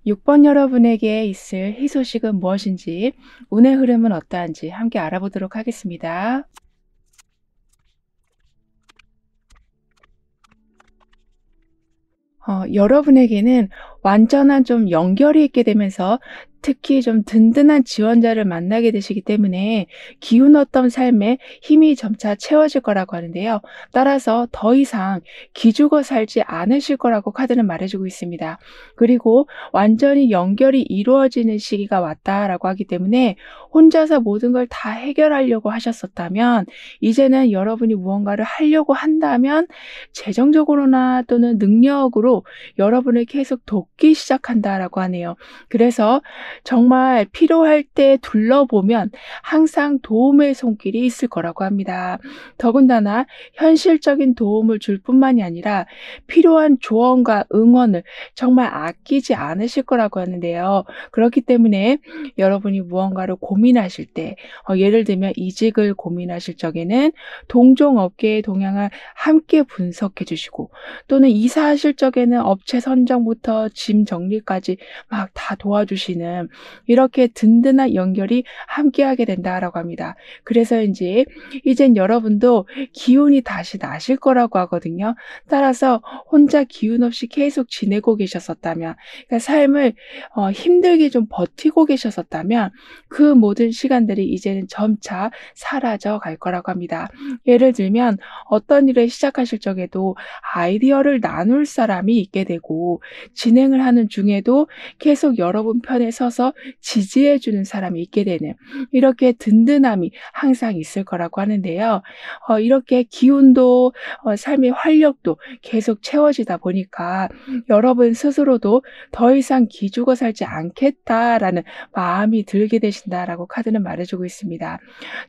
6번 여러분에게 있을 희소식은 무엇인지, 운의 흐름은 어떠한지 함께 알아보도록 하겠습니다. 여러분에게는 완전한 좀 연결이 있게 되면서 특히 좀 든든한 지원자를 만나게 되시기 때문에 기운 어떤 삶에 힘이 점차 채워질 거라고 하는데요. 따라서 더 이상 기죽어 살지 않으실 거라고 카드는 말해주고 있습니다. 그리고 완전히 연결이 이루어지는 시기가 왔다라고 하기 때문에 혼자서 모든 걸 다 해결하려고 하셨었다면 이제는 여러분이 무언가를 하려고 한다면 재정적으로나 또는 능력으로 여러분을 계속 돕기 시작한다라고 하네요. 그래서 정말 필요할 때 둘러보면 항상 도움의 손길이 있을 거라고 합니다. 더군다나 현실적인 도움을 줄 뿐만이 아니라 필요한 조언과 응원을 정말 아끼지 않으실 거라고 하는데요. 그렇기 때문에 여러분이 무언가를 고민하실 때 예를 들면 이직을 고민하실 적에는 동종업계의 동향을 함께 분석해 주시고 또는 이사하실 적에는 업체 선정부터 짐 정리까지 막 다 도와주시는 이렇게 든든한 연결이 함께하게 된다라고 합니다. 그래서인지 이젠 여러분도 기운이 다시 나실 거라고 하거든요. 따라서 혼자 기운 없이 계속 지내고 계셨었다면, 그러니까 삶을 힘들게 좀 버티고 계셨었다면 그 모든 시간들이 이제는 점차 사라져 갈 거라고 합니다. 예를 들면 어떤 일을 시작하실 적에도 아이디어를 나눌 사람이 있게 되고 진행을 하는 중에도 계속 여러분 편에 서서 지지해 주는 사람이 있게 되는 이렇게 든든함이 항상 있을 거라고 하는데요. 이렇게 기운도 삶의 활력도 계속 채워지다 보니까 여러분 스스로도 더 이상 기죽어 살지 않겠다라는 마음이 들게 되신다라고 카드는 말해주고 있습니다.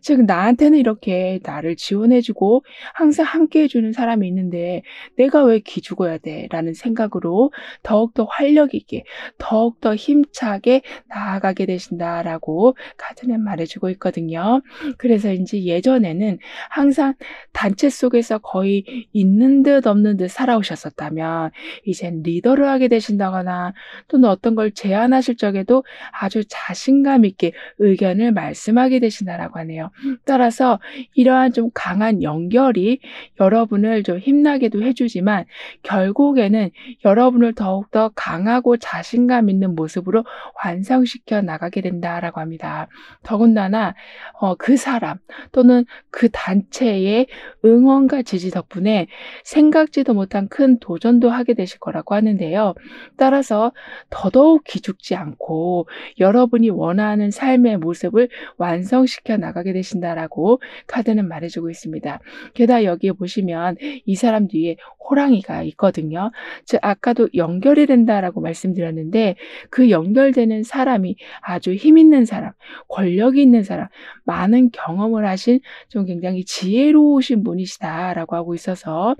즉 나한테는 이렇게 나를 지원해 주고 항상 함께 해 주는 사람이 있는데 내가 왜 기죽어야 돼? 라는 생각으로 더욱더 활력 있게 더욱더 힘차게 나아가게 되신다라고 카드는 말해주고 있거든요. 그래서인지 예전에는 항상 단체 속에서 거의 있는 듯 없는 듯 살아오셨었다면 이젠 리더를 하게 되신다거나 또는 어떤 걸 제안하실 적에도 아주 자신감 있게 의견을 말씀하게 되신다라고 하네요. 따라서 이러한 좀 강한 연결이 여러분을 좀 힘나게도 해주지만 결국에는 여러분을 더욱더 강하고 자신감 있는 모습으로 완성시켜 나가게 된다라고 합니다. 더군다나 그 사람 또는 그 단체의 응원과 지지 덕분에 생각지도 못한 큰 도전도 하게 되실 거라고 하는데요. 따라서 더더욱 기죽지 않고 여러분이 원하는 삶의 모습을 완성시켜 나가게 되신다라고 카드는 말해주고 있습니다. 게다가 여기에 보시면 이 사람 뒤에 호랑이가 있거든요. 즉 아까도 연결이 된다라고 말씀드렸는데 그 연결되는 사람이 아주 힘 있는 사람, 권력이 있는 사람, 많은 경험을 하신 좀 굉장히 지혜로우신 분이시다라고 하고 있어서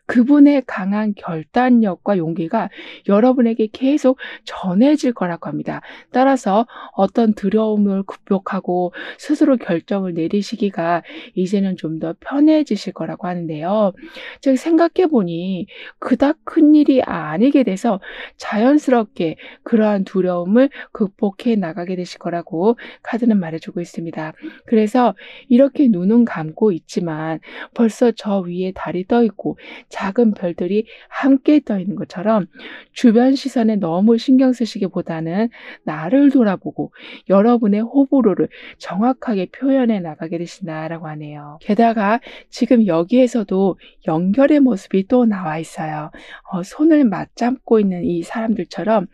그분의 강한 결단력과 용기가 여러분에게 계속 전해질 거라고 합니다. 따라서 어떤 두려움을 극복하고 스스로 결정을 내리시기가 이제는 좀 더 편해지실 거라고 하는데요. 즉 생각해 보니 그닥 큰 일이 아니게 돼서 자연스럽게 그러한 두려움을 극복해 나가게 되실 거라고 카드는 말해주고 있습니다. 그래서 이렇게 눈은 감고 있지만 벌써 저 위에 달이 떠 있고 작은 별들이 함께 떠 있는 것처럼 주변 시선에 너무 신경 쓰시기보다는 나를 돌아보고 여러분의 호불호를 정확하게 표현해 나가게 되신다라고 하네요. 게다가 지금 여기에서도 연결의 모습이 또 나와 있어요. 손을 맞잡고 있는 이 사람들처럼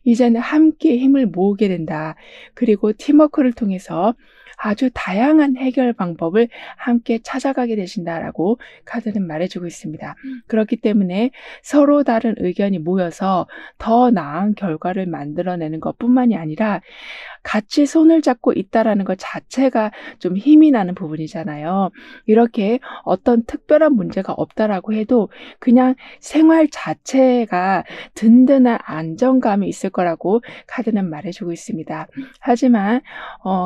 이제는 함께 힘을 모으게 된다. 그리고 팀워크를 통해서 아주 다양한 해결 방법을 함께 찾아가게 되신다라고 카드는 말해주고 있습니다. 그렇기 때문에 서로 다른 의견이 모여서 더 나은 결과를 만들어내는 것뿐만이 아니라 같이 손을 잡고 있다라는 것 자체가 좀 힘이 나는 부분이잖아요. 이렇게 어떤 특별한 문제가 없다라고 해도 그냥 생활 자체가 든든한 안정감이 있을 거라고 카드는 말해주고 있습니다. 하지만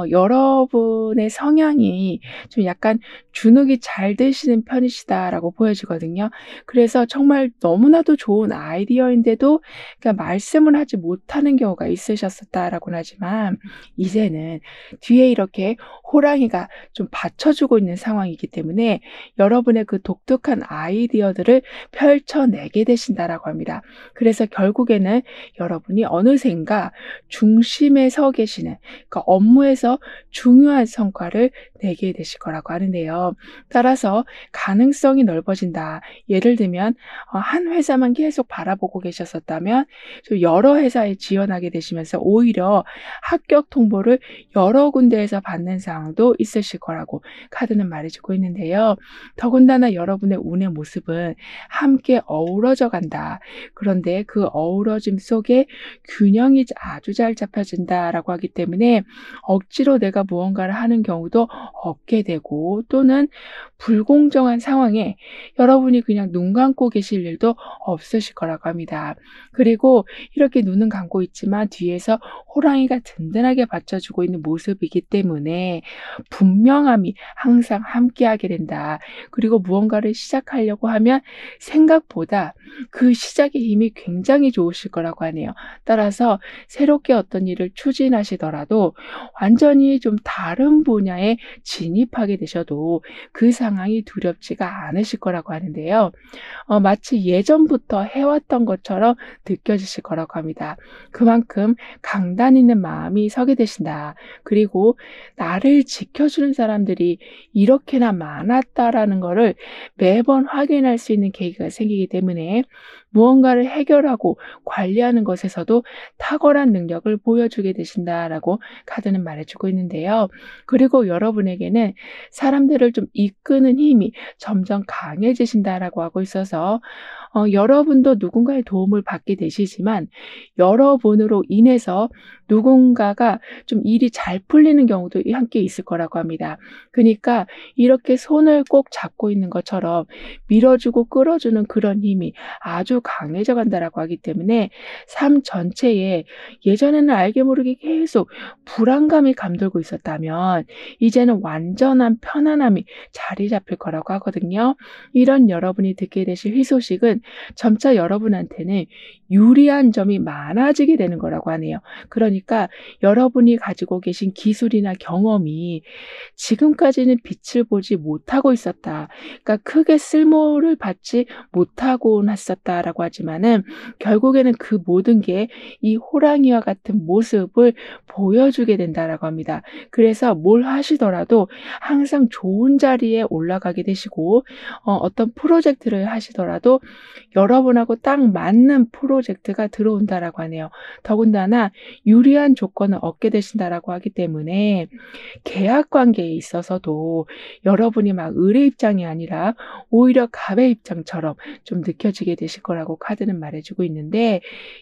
여러분의 성향이 좀 약간 주눅이 잘 드시는 편이시다라고 보여지거든요. 그래서 정말 너무나도 좋은 아이디어인데도 그러니까 말씀을 하지 못하는 경우가 있으셨었다라고는 하지만 이제는 뒤에 이렇게 호랑이가 좀 받쳐주고 있는 상황이기 때문에 여러분의 그 독특한 아이디어들을 펼쳐내게 되신다라고 합니다. 그래서 결국에는 여러분이 어느샌가 중심에 서 계시는 그러니까 업무에서 중요한 성과를 내게 되실 거라고 하는데요. 따라서 가능성이 넓어진다. 예를 들면 한 회사만 계속 바라보고 계셨었다면 좀 여러 회사에 지원하게 되시면서 오히려 합격 통보를 여러 군데에서 받는 상황도 있으실 거라고 카드는 말해주고 있는데요. 더군다나 여러분의 운의 모습은 함께 어우러져 간다. 그런데 그 어우러짐 속에 균형이 아주 잘 잡혀진다라고 하기 때문에 억지로 내가 무언가를 하는 경우도 없게 되고 또는 불공정한 상황에 여러분이 그냥 눈 감고 계실 일도 없으실 거라고 합니다. 그리고 이렇게 눈은 감고 있지만 뒤에서 호랑이가 든든하게 받쳐주고 있는 모습이기 때문에 분명함이 항상 함께하게 된다. 그리고 무언가를 시작하려고 하면 생각보다 그 시작의 힘이 굉장히 좋으실 거라고 하네요. 따라서 새롭게 어떤 일을 추진하시더라도 완전히 좀 다른 분야에 진입하게 되셔도 그 상황이 두렵지가 않으실 거라고 하는데요. 마치 예전부터 해왔던 것처럼 느껴지실 거라고 합니다. 그만큼 강단 있는 마음이 서게 되신다. 그리고 나를 지켜주는 사람들이 이렇게나 많았다라는 것을 매번 확인할 수 있는 계기가 생기기 때문에 무언가를 해결하고 관리하는 것에서도 탁월한 능력을 보여주게 되신다라고 카드는 말해주고 있는데요. 그리고 여러분에게는 사람들을 좀 이끄는 힘이 점점 강해지신다라고 하고 있어서 여러분도 누군가의 도움을 받게 되시지만 여러분으로 인해서 누군가가 좀 일이 잘 풀리는 경우도 함께 있을 거라고 합니다. 그러니까 이렇게 손을 꼭 잡고 있는 것처럼 밀어주고 끌어주는 그런 힘이 아주 강해져 간다라고 하기 때문에 삶 전체에 예전에는 알게 모르게 계속 불안감이 감돌고 있었다면 이제는 완전한 편안함이 자리 잡힐 거라고 하거든요. 이런 여러분이 듣게 되실 희소식은 점차 여러분한테는 유리한 점이 많아지게 되는 거라고 하네요. 그러니까 여러분이 가지고 계신 기술이나 경험이 지금까지는 빛을 보지 못하고 있었다. 그러니까 크게 쓸모를 받지 못하고 했었다라고 하지만은 결국에는 그 모든 게 이 호랑이와 같은 모습을 보여주게 된다라고 합니다. 그래서 뭘 하시더라도 항상 좋은 자리에 올라가게 되시고 어떤 프로젝트를 하시더라도 여러분하고 딱 맞는 프로젝트가 들어온다라고 하네요. 더군다나 유리한 조건을 얻게 되신다라고 하기 때문에 계약 관계에 있어서도 여러분이 막 을의 입장이 아니라 오히려 갑의 입장처럼 좀 느껴지게 되실 거라고 카드는 말해주고 있는데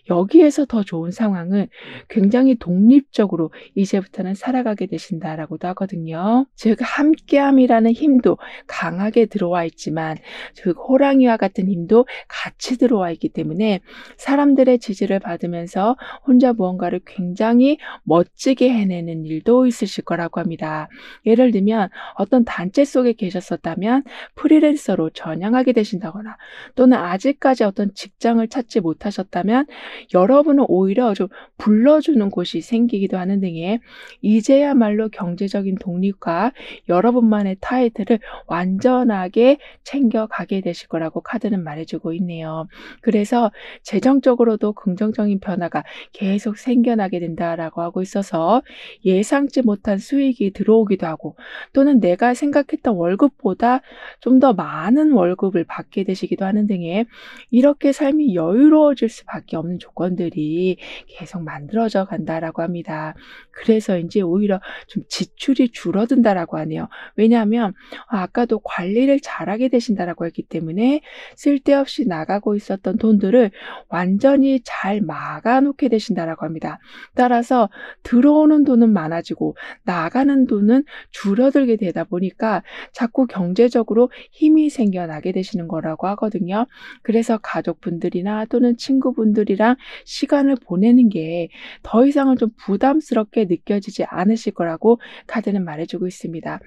여기에서 더 좋은 상황은 굉장히 독립적으로 이제부터는 살아가게 되신다라고도 하거든요. 즉 함께함이라는 힘도 강하게 들어와 있지만 즉 호랑이와 같은 힘도 같이 들어와 있기 때문에 사람들의 지지를 받으면서 혼자 무언가를 굉장히 멋지게 해내는 일도 있으실 거라고 합니다. 예를 들면 어떤 단체 속에 계셨었다면 프리랜서로 전향하게 되신다거나 또는 아직까지 어떤 직장을 찾지 못하셨다면 여러분은 오히려 좀 불러주는 곳이 생기기도 하는 등의 이제야말로 경제적인 독립과 여러분만의 타이틀을 완전하게 챙겨가게 되실 거라고 카드는 말해주고 있네요. 그래서 재정적으로도 긍정적인 변화가 계속 생겨나게 된다라고 하고 있어서 예상치 못한 수익이 들어오기도 하고 또는 내가 생각했던 월급보다 좀 더 많은 월급을 받게 되시기도 하는 등의 이렇게 삶이 여유로워질 수밖에 없는 조건들이 계속 만들어져 간다라고 합니다. 그래서인지 오히려 좀 지출이 줄어든다라고 하네요. 왜냐하면 아까도 관리를 잘하게 되신다라고 했기 때문에 쓸데없이 없이 나가고 있었던 돈들을 완전히 잘 막아 놓게 되신다라고 합니다. 따라서 들어오는 돈은 많아지고 나가는 돈은 줄어들게 되다 보니까 자꾸 경제적으로 힘이 생겨나게 되시는 거라고 하거든요. 그래서 가족분들이나 또는 친구분들이랑 시간을 보내는 게 더 이상은 좀 부담스럽게 느껴지지 않으실 거라고 카드는 말해주고 있습니다.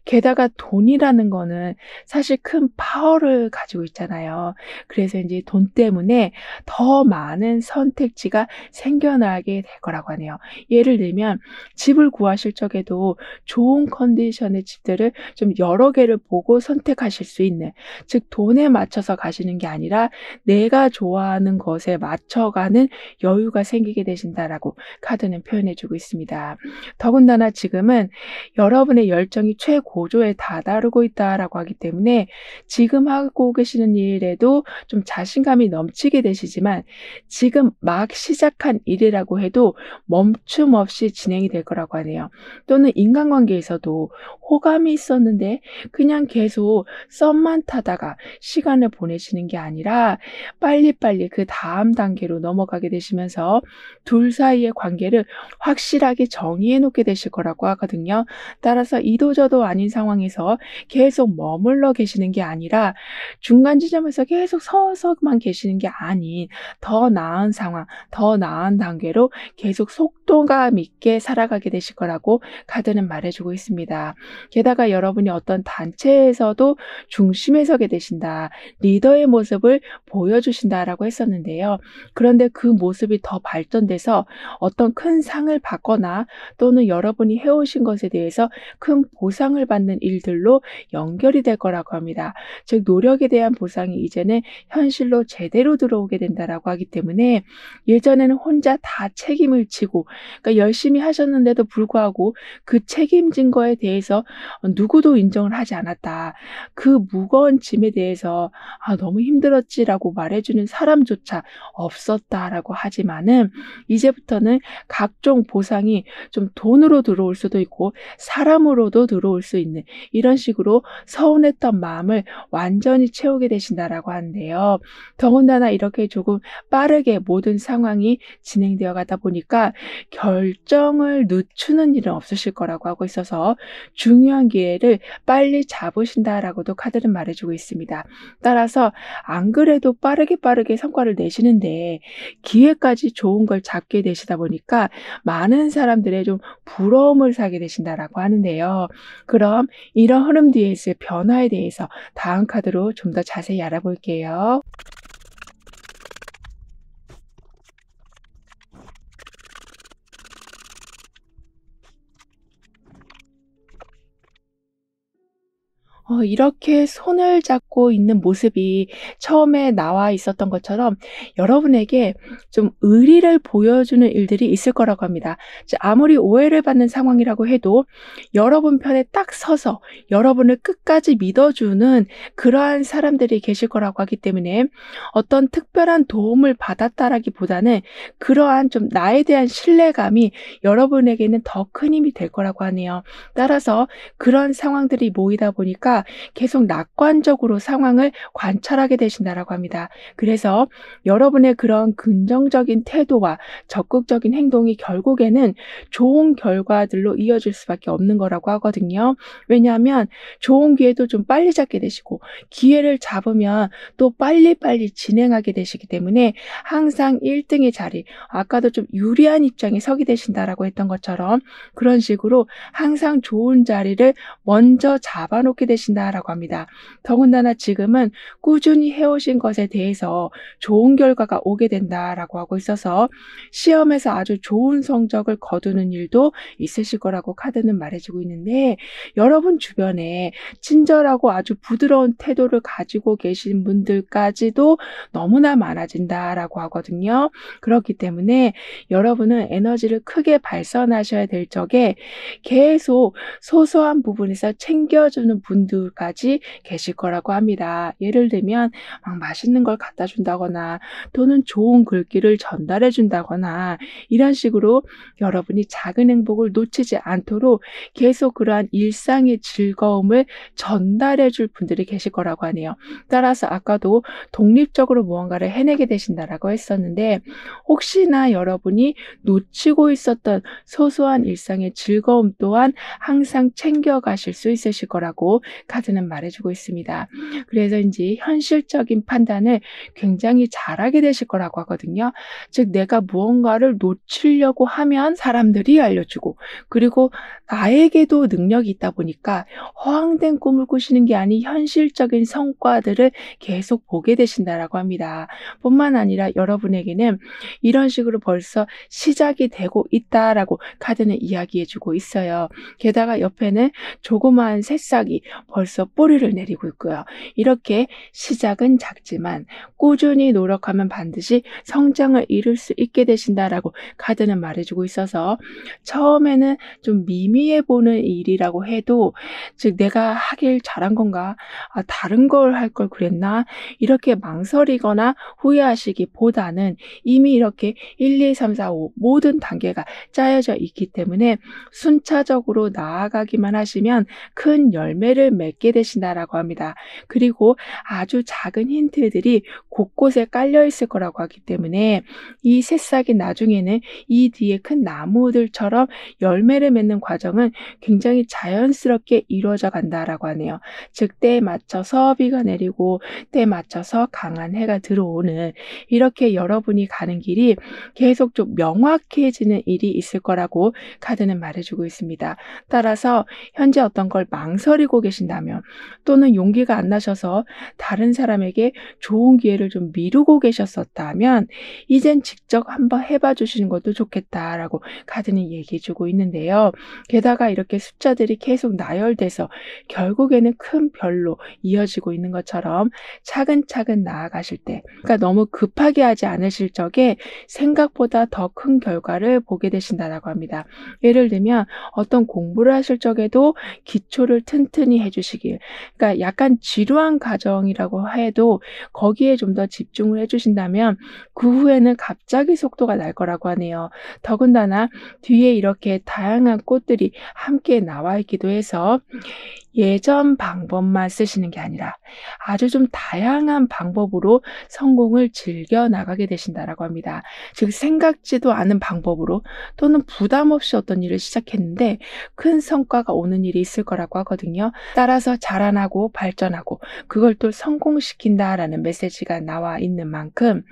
게다가 돈이라는 거는 사실 큰 파워를 가지고 있잖아요. 그래서 이제 돈 때문에 더 많은 선택지가 생겨나게 될 거라고 하네요. 예를 들면 집을 구하실 적에도 좋은 컨디션의 집들을 좀 여러 개를 보고 선택하실 수 있는, 즉 돈에 맞춰서 가시는 게 아니라 내가 좋아하는 것에 맞춰가는 여유가 생기게 되신다라고 카드는 표현해 주고 있습니다. 더군다나 지금은 여러분의 열정이 최고조에 다다르고 있다라고 하기 때문에 지금 하고 계시는 일에도 좀 자신감이 넘치게 되시지만 지금 막 시작한 일이라고 해도 멈춤 없이 진행이 될 거라고 하네요. 또는 인간관계에서도 호감이 있었는데 그냥 계속 썸만 타다가 시간을 보내시는 게 아니라 빨리빨리 그 다음 단계로 넘어가게 되시면서 둘 사이의 관계를 확실하게 정의해 놓게 되실 거라고 하거든요. 따라서 이도저도 아닌 상황에서 계속 머물러 계시는 게 아니라 중간 지점에서 계속 서서만 계시는 게 아닌 더 나은 상황, 더 나은 단계로 계속 속도감 있게 살아가게 되실 거라고 카드는 말해주고 있습니다. 게다가 여러분이 어떤 단체에서도 중심에 서게 되신다. 리더의 모습을 보여주신다라고 했었는데요. 그런데 그 모습이 더 발전돼서 어떤 큰 상을 받거나 또는 여러분이 해오신 것에 대해서 큰 보상을 받는 일들로 연결이 될 거라고 합니다. 즉 노력에 대한 보상이 이제는 현실로 제대로 들어오게 된다라고 하기 때문에 예전에는 혼자 다 책임을 지고 그러니까 열심히 하셨는데도 불구하고 그 책임진 거에 대해서 누구도 인정을 하지 않았다. 그 무거운 짐에 대해서 너무 힘들었지라고 말해주는 사람조차 없었다라고 하지만은 이제부터는 각종 보상이 좀 돈으로 들어올 수도 있고 사람으로도 들어올 수 있는 이런 식으로 서운했던 마음을 완전히 채우게 되신다라고 하는데요. 더군다나 이렇게 조금 빠르게 모든 상황이 진행되어 가다 보니까 결정을 늦추는 일은 없으실 거라고 하고 있어서 중요한 기회를 빨리 잡으신다라고도 카드는 말해주고 있습니다. 따라서 안 그래도 빠르게 성과를 내시는데 기회까지 좋은 걸 잡게 되시다 보니까 많은 사람들의 좀 부러움을 사게 되신다라고 하는데요. 그럼 이런 흐름 뒤에 있을 변화에 대해서 다음 카드로 좀 더 자세히 알아볼게요. 이렇게 손을 잡고 있는 모습이 처음에 나와 있었던 것처럼 여러분에게 좀 의리를 보여주는 일들이 있을 거라고 합니다. 아무리 오해를 받는 상황이라고 해도 여러분 편에 딱 서서 여러분을 끝까지 믿어주는 그러한 사람들이 계실 거라고 하기 때문에 어떤 특별한 도움을 받았다라기보다는 그러한 좀 나에 대한 신뢰감이 여러분에게는 더 큰 힘이 될 거라고 하네요. 따라서 그런 상황들이 모이다 보니까 계속 낙관적으로 상황을 관찰하게 되신다라고 합니다. 그래서 여러분의 그런 긍정적인 태도와 적극적인 행동이 결국에는 좋은 결과들로 이어질 수밖에 없는 거라고 하거든요. 왜냐하면 좋은 기회도 좀 빨리 잡게 되시고 기회를 잡으면 또 빨리빨리 진행하게 되시기 때문에 항상 1등의 자리, 아까도 좀 유리한 입장에 서게 되신다라고 했던 것처럼 그런 식으로 항상 좋은 자리를 먼저 잡아놓게 되신다라고 합니다. 더군다나 지금은 꾸준히 해오신 것에 대해서 좋은 결과가 오게 된다라고 하고 있어서 시험에서 아주 좋은 성적을 거두는 일도 있으실 거라고 카드는 말해주고 있는데 여러분 주변에 친절하고 아주 부드러운 태도를 가지고 계신 분들까지도 너무나 많아진다라고 하거든요. 그렇기 때문에 여러분은 에너지를 크게 발산하셔야 될 적에 계속 소소한 부분에서 챙겨주는 분들 분들까지 계실 거라고 합니다. 예를 들면 막 맛있는 걸 갖다 준다거나 또는 좋은 글귀를 전달해 준다거나 이런 식으로 여러분이 작은 행복을 놓치지 않도록 계속 그러한 일상의 즐거움을 전달해 줄 분들이 계실 거라고 하네요. 따라서 아까도 독립적으로 무언가를 해내게 되신다라고 했었는데 혹시나 여러분이 놓치고 있었던 소소한 일상의 즐거움 또한 항상 챙겨가실 수 있으실 거라고 카드는 말해주고 있습니다. 그래서인지 현실적인 판단을 굉장히 잘하게 되실 거라고 하거든요. 즉 내가 무언가를 놓치려고 하면 사람들이 알려주고 그리고 나에게도 능력이 있다 보니까 허황된 꿈을 꾸시는 게 아닌 현실적인 성과들을 계속 보게 되신다라고 합니다. 뿐만 아니라 여러분에게는 이런 식으로 벌써 시작이 되고 있다라고 카드는 이야기해주고 있어요. 게다가 옆에는 조그마한 새싹이 벌써 뿌리를 내리고 있고요. 이렇게 시작은 작지만 꾸준히 노력하면 반드시 성장을 이룰 수 있게 되신다라고 카드는 말해주고 있어서 처음에는 좀 미미해 보는 일이라고 해도 즉 내가 하길 잘한 건가? 다른 걸 할 걸 그랬나? 이렇게 망설이거나 후회하시기보다는 이미 이렇게 1, 2, 3, 4, 5 모든 단계가 짜여져 있기 때문에 순차적으로 나아가기만 하시면 큰 열매를 맺게 되신다라고 합니다. 그리고 아주 작은 힌트들이 곳곳에 깔려 있을 거라고 하기 때문에 이 새싹이 나중에는 이 뒤에 큰 나무들처럼 열매를 맺는 과정은 굉장히 자연스럽게 이루어져 간다라고 하네요. 즉 때에 맞춰서 비가 내리고 때에 맞춰서 강한 해가 들어오는 이렇게 여러분이 가는 길이 계속 좀 명확해지는 일이 있을 거라고 카드는 말해주고 있습니다. 따라서 현재 어떤 걸 망설이고 계신다면 또는 용기가 안 나셔서 다른 사람에게 좋은 기회를 좀 미루고 계셨었다면 이젠 직접 한번 해봐 주시는 것도 좋겠다라고 카드는 얘기해주고 있는데요. 게다가 이렇게 숫자들이 계속 나열돼서 결국에는 큰 별로 이어지고 있는 것처럼 차근차근 나아가실 때 그러니까 너무 급하게 하지 않으실 적에 생각보다 더 큰 결과를 보게 되신다라고 합니다. 예를 들면 어떤 공부를 하실 적에도 기초를 튼튼히 해주시길 그러니까 약간 지루한 과정이라고 해도 거기에 좀 더 집중을 해주신다면 그 후에는 갑자기 속도가 날 거라고 하네요. 더군다나 뒤에 이렇게 다양한 꽃들이 함께 나와 있기도 해서 예전 방법만 쓰시는 게 아니라 아주 좀 다양한 방법으로 성공을 즐겨 나가게 되신다라고 합니다. 즉 생각지도 않은 방법으로 또는 부담 없이 어떤 일을 시작했는데 큰 성과가 오는 일이 있을 거라고 하거든요. 따라서 자라나고 발전하고 그걸 또 성공시킨다라는 메시지가 나와 있는 만큼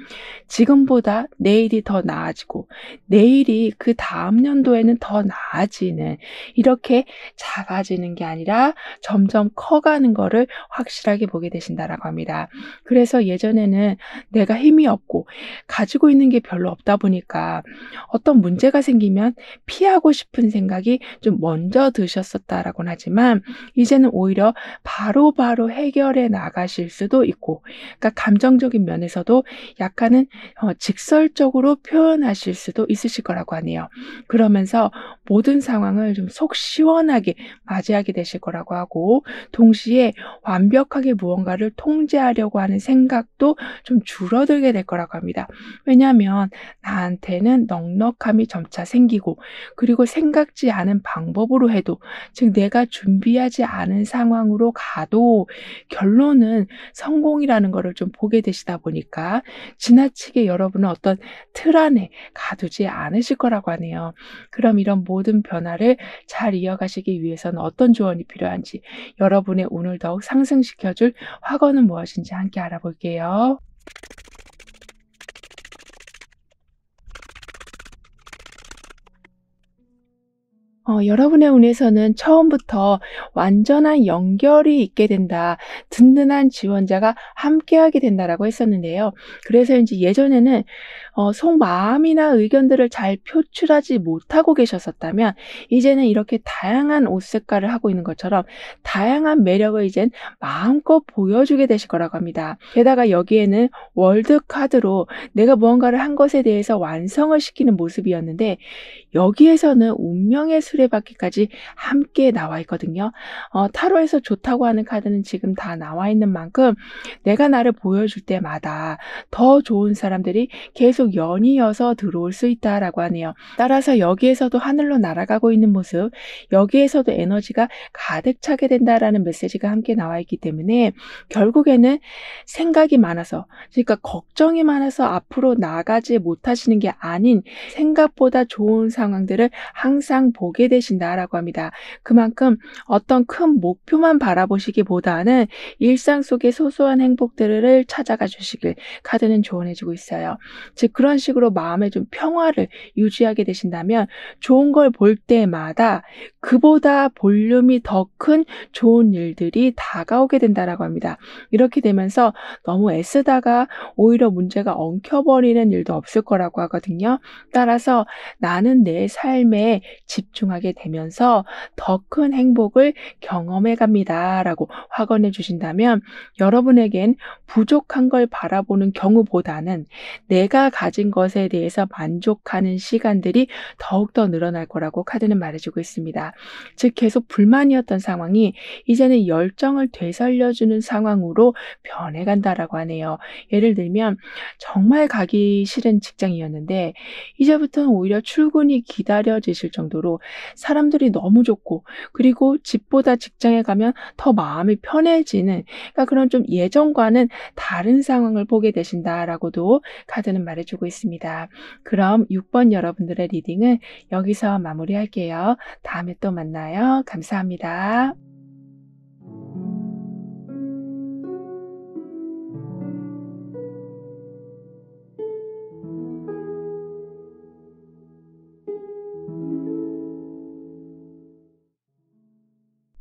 지금보다 내일이 더 나아지고 내일이 그 다음 연도에는 더 나아지는 이렇게 작아지는 게 아니라 점점 커가는 거를 확실하게 보게 되신다라고 합니다. 그래서 예전에는 내가 힘이 없고 가지고 있는 게 별로 없다 보니까 어떤 문제가 생기면 피하고 싶은 생각이 좀 먼저 드셨었다라고는 하지만 이제는 오히려 바로바로 해결해 나가실 수도 있고 그러니까 감정적인 면에서도 약간은 직설적으로 표현하실 수도 있으실 거라고 하네요. 그러면서 모든 상황을 좀 속 시원하게 맞이하게 되실 거라고 하고 동시에 완벽하게 무언가를 통제하려고 하는 생각도 좀 줄어들게 될 거라고 합니다. 왜냐하면 나한테는 넉넉함이 점차 생기고 그리고 생각지 않은 방법으로 해도 즉 내가 준비하지 않은 상황으로 가도 결론은 성공이라는 것을 좀 보게 되시다 보니까 지나치게 여러분은 어떤 틀 안에 가두지 않으실 거라고 하네요. 그럼 이런 모든 변화를 잘 이어가시기 위해서는 어떤 조언이 필요한지 여러분의 운을 더욱 상승시켜줄 화건은 무엇인지 함께 알아볼게요. 여러분의 운에서는 처음부터 완전한 연결이 있게 된다. 든든한 지원자가 함께하게 된다라고 했었는데요. 그래서 이제 예전에는 속마음이나 의견들을 잘 표출하지 못하고 계셨었다면 이제는 이렇게 다양한 옷 색깔을 하고 있는 것처럼 다양한 매력을 이젠 마음껏 보여주게 되실 거라고 합니다. 게다가 여기에는 월드카드로 내가 무언가를 한 것에 대해서 완성을 시키는 모습이었는데 여기에서는 운명의 수레바퀴까지 함께 나와 있거든요. 타로에서 좋다고 하는 카드는 지금 다 나와 있는 만큼 내가 나를 보여줄 때마다 더 좋은 사람들이 계속 연이어서 들어올 수 있다라고 하네요. 따라서 여기에서도 하늘로 날아가고 있는 모습, 여기에서도 에너지가 가득 차게 된다라는 메시지가 함께 나와 있기 때문에 결국에는 생각이 많아서, 그러니까 걱정이 많아서 앞으로 나가지 못하시는 게 아닌 생각보다 좋은 상황들을 항상 보게 되신다라고 합니다. 그만큼 어떤 큰 목표만 바라보시기보다는 일상 속의 소소한 행복들을 찾아가 주시길 카드는 조언해주고 있어요. 즉 그런 식으로 마음의 좀 평화를 유지하게 되신다면 좋은 걸 볼 때마다 그보다 볼륨이 더 큰 좋은 일들이 다가오게 된다라고 합니다. 이렇게 되면서 너무 애쓰다가 오히려 문제가 엉켜버리는 일도 없을 거라고 하거든요. 따라서 나는 내 삶에 집중하게 되면서 더 큰 행복을 경험해 갑니다 라고 확언해 주신다면 여러분에겐 부족한 걸 바라보는 경우보다는 내가 가진 것에 대해서 만족하는 시간들이 더욱더 늘어날 거라고 카드는 말해주고 있습니다. 즉 계속 불만이었던 상황이 이제는 열정을 되살려주는 상황으로 변해간다라고 하네요. 예를 들면 정말 가기 싫은 직장이었는데 이제부터는 오히려 출근이 기다려지실 정도로 사람들이 너무 좋고 그리고 집보다 직장에 가면 더 마음이 편해지는, 그러니까 그런 좀 예전과는 다른 상황을 보게 되신다라고도 카드는 말해주고 있습니다. 그럼 6번 여러분들의 리딩은 여기서 마무리할게요. 다음에 또 만나요. 감사합니다.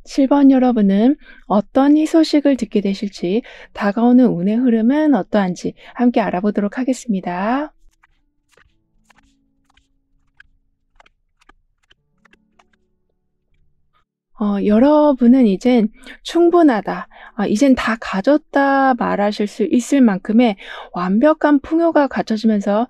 7번 여러분은 어떤 희소식을 듣게 되실지, 다가오는 운의 흐름은 어떠한지 함께 알아보도록 하겠습니다. 여러분은 이젠 충분하다, 이젠 다 가졌다 말하실 수 있을 만큼의 완벽한 풍요가 갖춰지면서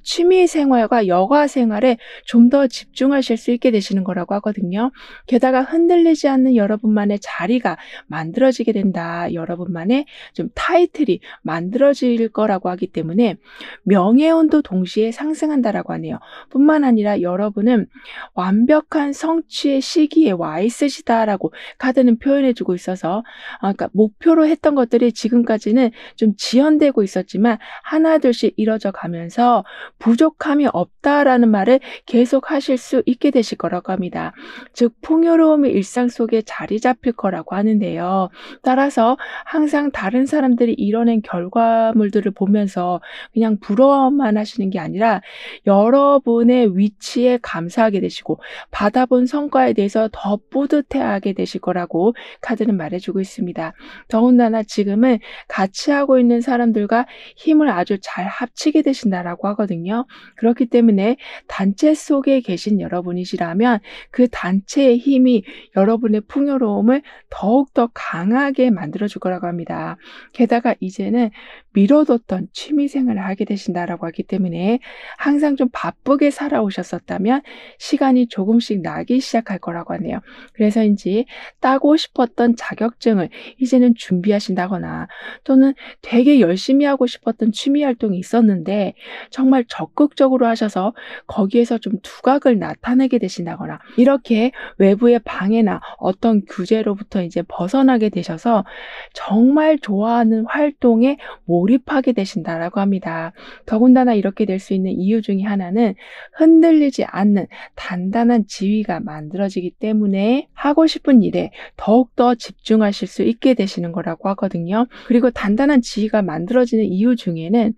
취미 생활과 여가 생활에 좀 더 집중하실 수 있게 되시는 거라고 하거든요. 게다가 흔들리지 않는 여러분만의 자리가 만들어지게 된다. 여러분만의 좀 타이틀이 만들어질 거라고 하기 때문에 명예운도 동시에 상승한다라고 하네요. 뿐만 아니라 여러분은 완벽한 성취의 시기에 와 있으시다라고 카드는 표현해주고 있어서 그러니까 목표로 했던 것들이 지금까지는 좀 지연되고 있었지만 하나둘씩 이뤄져 가면서 부족함이 없다라는 말을 계속 하실 수 있게 되실 거라고 합니다. 즉 풍요로움이 일상 속에 자리 잡힐 거라고 하는데요. 따라서 항상 다른 사람들이 이뤄낸 결과물들을 보면서 그냥 부러워만 하시는 게 아니라 여러분의 위치에 감사하게 되시고 받아본 성과에 대해서 더 뿌듯해하게 되실 거라고 카드는 말해주고 있습니다. 더군다나 지금은 같이 하고 있는 사람들과 힘을 아주 잘 합치게 되신다라고 하거든요. 그렇기 때문에 단체 속에 계신 여러분이시라면 그 단체의 힘이 여러분의 풍요로움을 더욱더 강하게 만들어줄 거라고 합니다. 게다가 이제는 미뤄뒀던 취미생활을 하게 되신다라고 하기 때문에 항상 좀 바쁘게 살아오셨었다면 시간이 조금씩 나기 시작할 거라고 하네요. 그래서인지 따고 싶었던 자격증을 이제는 준비하신다거나 또는 되게 열심히 하고 싶었던 취미 활동이 있었는데 정말 적극적으로 하셔서 거기에서 좀 두각을 나타내게 되신다거나 이렇게 외부의 방해나 어떤 규제로부터 이제 벗어나게 되셔서 정말 좋아하는 활동에 몰입하게 되신다라고 합니다. 더군다나 이렇게 될 수 있는 이유 중에 하나는 흔들리지 않는 단단한 지위가 만들어지기 때문에 하고 싶은 일에 더욱더 집중하실 수 있게 되시는 거라고 하거든요. 그리고 단단한 지위가 만들어지는 이유 중에는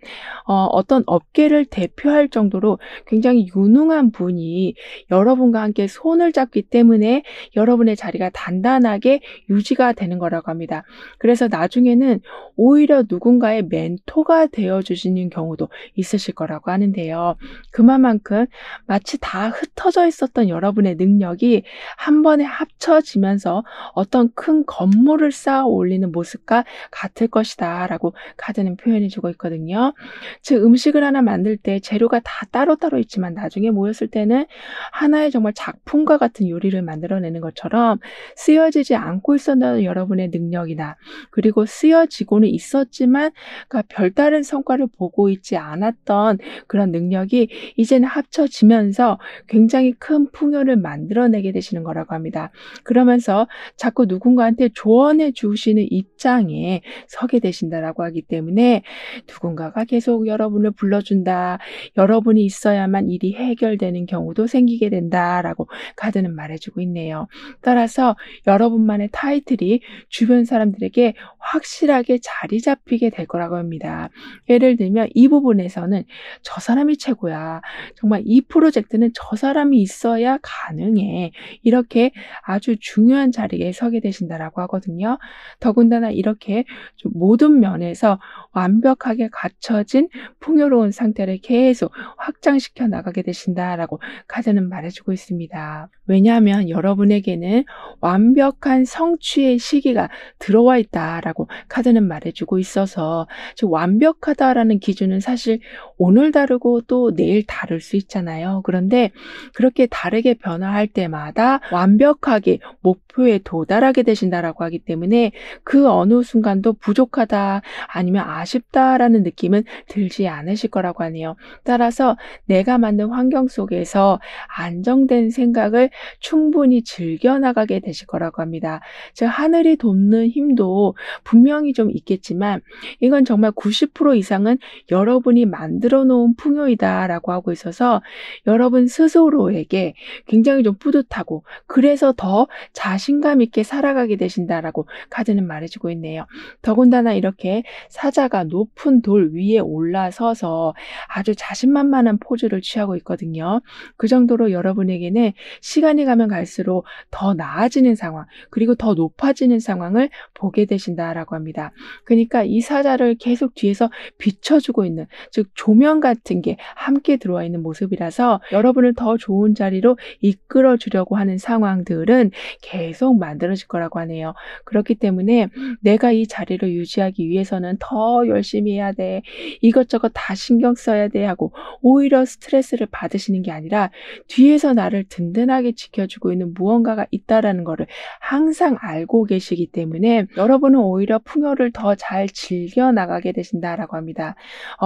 어떤 업계를 대표할 정도로 굉장히 유능한 분이 여러분과 함께 손을 잡기 때문에 여러분의 자리가 단단하게 유지가 되는 거라고 합니다. 그래서 나중에는 오히려 누군가의 멘토가 되어 주시는 경우도 있으실 거라고 하는데요. 그만큼 마치 다 흩어져 있었던 여러분의 능력이 한 번에 합쳐지면서 어떤 큰 건물을 쌓아 올리는 모습과 같을 것이다 라고 카드는 표현해 주고 있거든요. 즉 음식을 하나 만들 때 재료가 다 따로따로 있지만 나중에 모였을 때는 하나의 정말 작품과 같은 요리를 만들어내는 것처럼 쓰여지지 않고 있었던 여러분의 능력이나 그리고 쓰여지고는 있었지만 그러니까 별다른 성과를 보고 있지 않았던 그런 능력이 이제는 합쳐지면서 굉장히 큰 풍요를 만들어내게 되시는 거라고 합니다. 그러면서 자꾸 누군가한테 조언해 주시는 입장에 서게 되신다라고 하기 때문에 누군가가 계속 여러분을 불러준다. 여러분이 있어야만 일이 해결되는 경우도 생기게 된다라고 카드는 말해주고 있네요. 따라서 여러분만의 타이틀이 주변 사람들에게 확실하게 자리 잡히게 될 거라고 합니다. 예를 들면 이 부분에서는 저 사람이 최고야. 정말 이 프로젝트는 저 사람이 있어야 가능해. 이렇게 아주 중요한 자리에 서게 되신다라고 하거든요. 더군다나 이렇게 좀 모든 면에서 완벽하게 갖춰진 풍요로운 상태를 계속 확장시켜 나가게 되신다라고 카드는 말해주고 있습니다. 왜냐하면 여러분에게는 완벽한 성취의 시기가 들어와 있다라고 카드는 말해주고 있어서 즉 완벽하다라는 기준은 사실 오늘 다르고 또 내일 다를 수 있잖아요. 그런데 그렇게 다르게 변화할 때마다 완벽하게 목표에 도달하게 되신다라고 하기 때문에 그 어느 순간도 부족하다 아니면 아쉽다라는 느낌은 들지 않으실 거라고 하네요. 따라서 내가 만든 환경 속에서 안정된 생각을 충분히 즐겨나가게 되실 거라고 합니다. 즉 하늘이 돕는 힘도 분명히 좀 있겠지만 이건 정말 90% 이상은 여러분이 만들어 놓은 풍요이다라고 하고 있어서 여러분 스스로에게 굉장히 좀 뿌듯하고 그래서 더 자신감 있게 살아가게 되신다라고 카드는 말해주고 있네요. 더군다나 이렇게 사자가 높은 돌 위에 올라서서 아주 자신만만한 포즈를 취하고 있거든요. 그 정도로 여러분에게는 시간이 가면 갈수록 더 나아지는 상황 그리고 더 높아지는 상황을 보게 되신다라고 합니다. 그러니까 이 사자를 계속 뒤에서 비춰주고 있는 즉 조명 같은 게 함께 들어와 있는 모습이라서 여러분을 더 좋은 자리로 이끌어 주려고 하는 상황들은 계속 만들어질 거라고 하네요. 그렇기 때문에 내가 이 자리를 유지하기 위해서는 더 열심히 해야 돼. 이것저것 다 신경 써야 돼 하고 오히려 스트레스를 받으시는 게 아니라 뒤에서 나를 든든하게 지켜주고 있는 무언가가 있다라는 것을 항상 알고 계시기 때문에 여러분은 오히려 풍요를 더 잘 즐겨 나가게 되신다라고 합니다.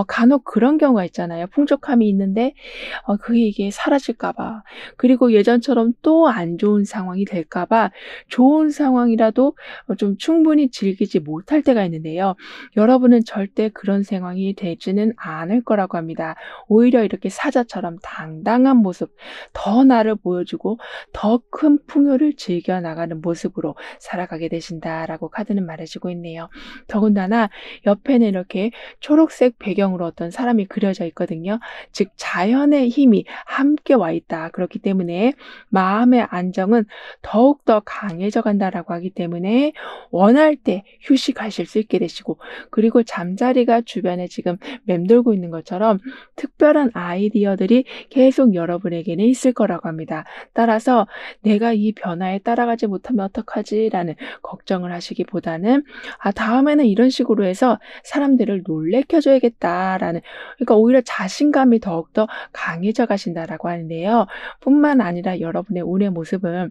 간혹 그런 경우가 있잖아요. 풍족함이 있는데 그게 이게 사라질까 봐 그리고 예전처럼 또 안 좋은 상황이 될까 봐 좋은 상황이라도 좀 충분히 즐기지 못할 때가 있는데요. 여러분은 절대 그런 상황이 되지는 않을 거라고 합니다. 오히려 이렇게 사자처럼 당당한 모습, 더 나를 보여주고 더 큰 풍요를 즐겨 나가는 모습으로 살아가게 되신다라고 카드는 말해주고 있네요. 더군다나 옆에는 이렇게 초록색 배경으로 어떤 사람이 그려져 있거든요. 즉 자연의 힘이 함께 와 있다. 그렇기 때문에 마음의 안정은 더욱더 강해져 간다라고 하기 때문에 원할 때 휴식하실 수 있게 되시고 그리고 잠자리가 주변에 지금 맴돌고 있는 것처럼 특별한 아이디어들이 계속 여러분에게는 있을 거라고 합니다. 따라서 내가 이 변화에 따라가지 못하면 어떡하지? 라는 걱정을 하시기보다는 다음에는 이런 식으로 해서 사람들을 놀래켜줘야겠다라는 그러니까 오히려 자신감이 더욱더 강해져 가신다라고 하는데요. 뿐만 아니라 여러분의 운의 모습은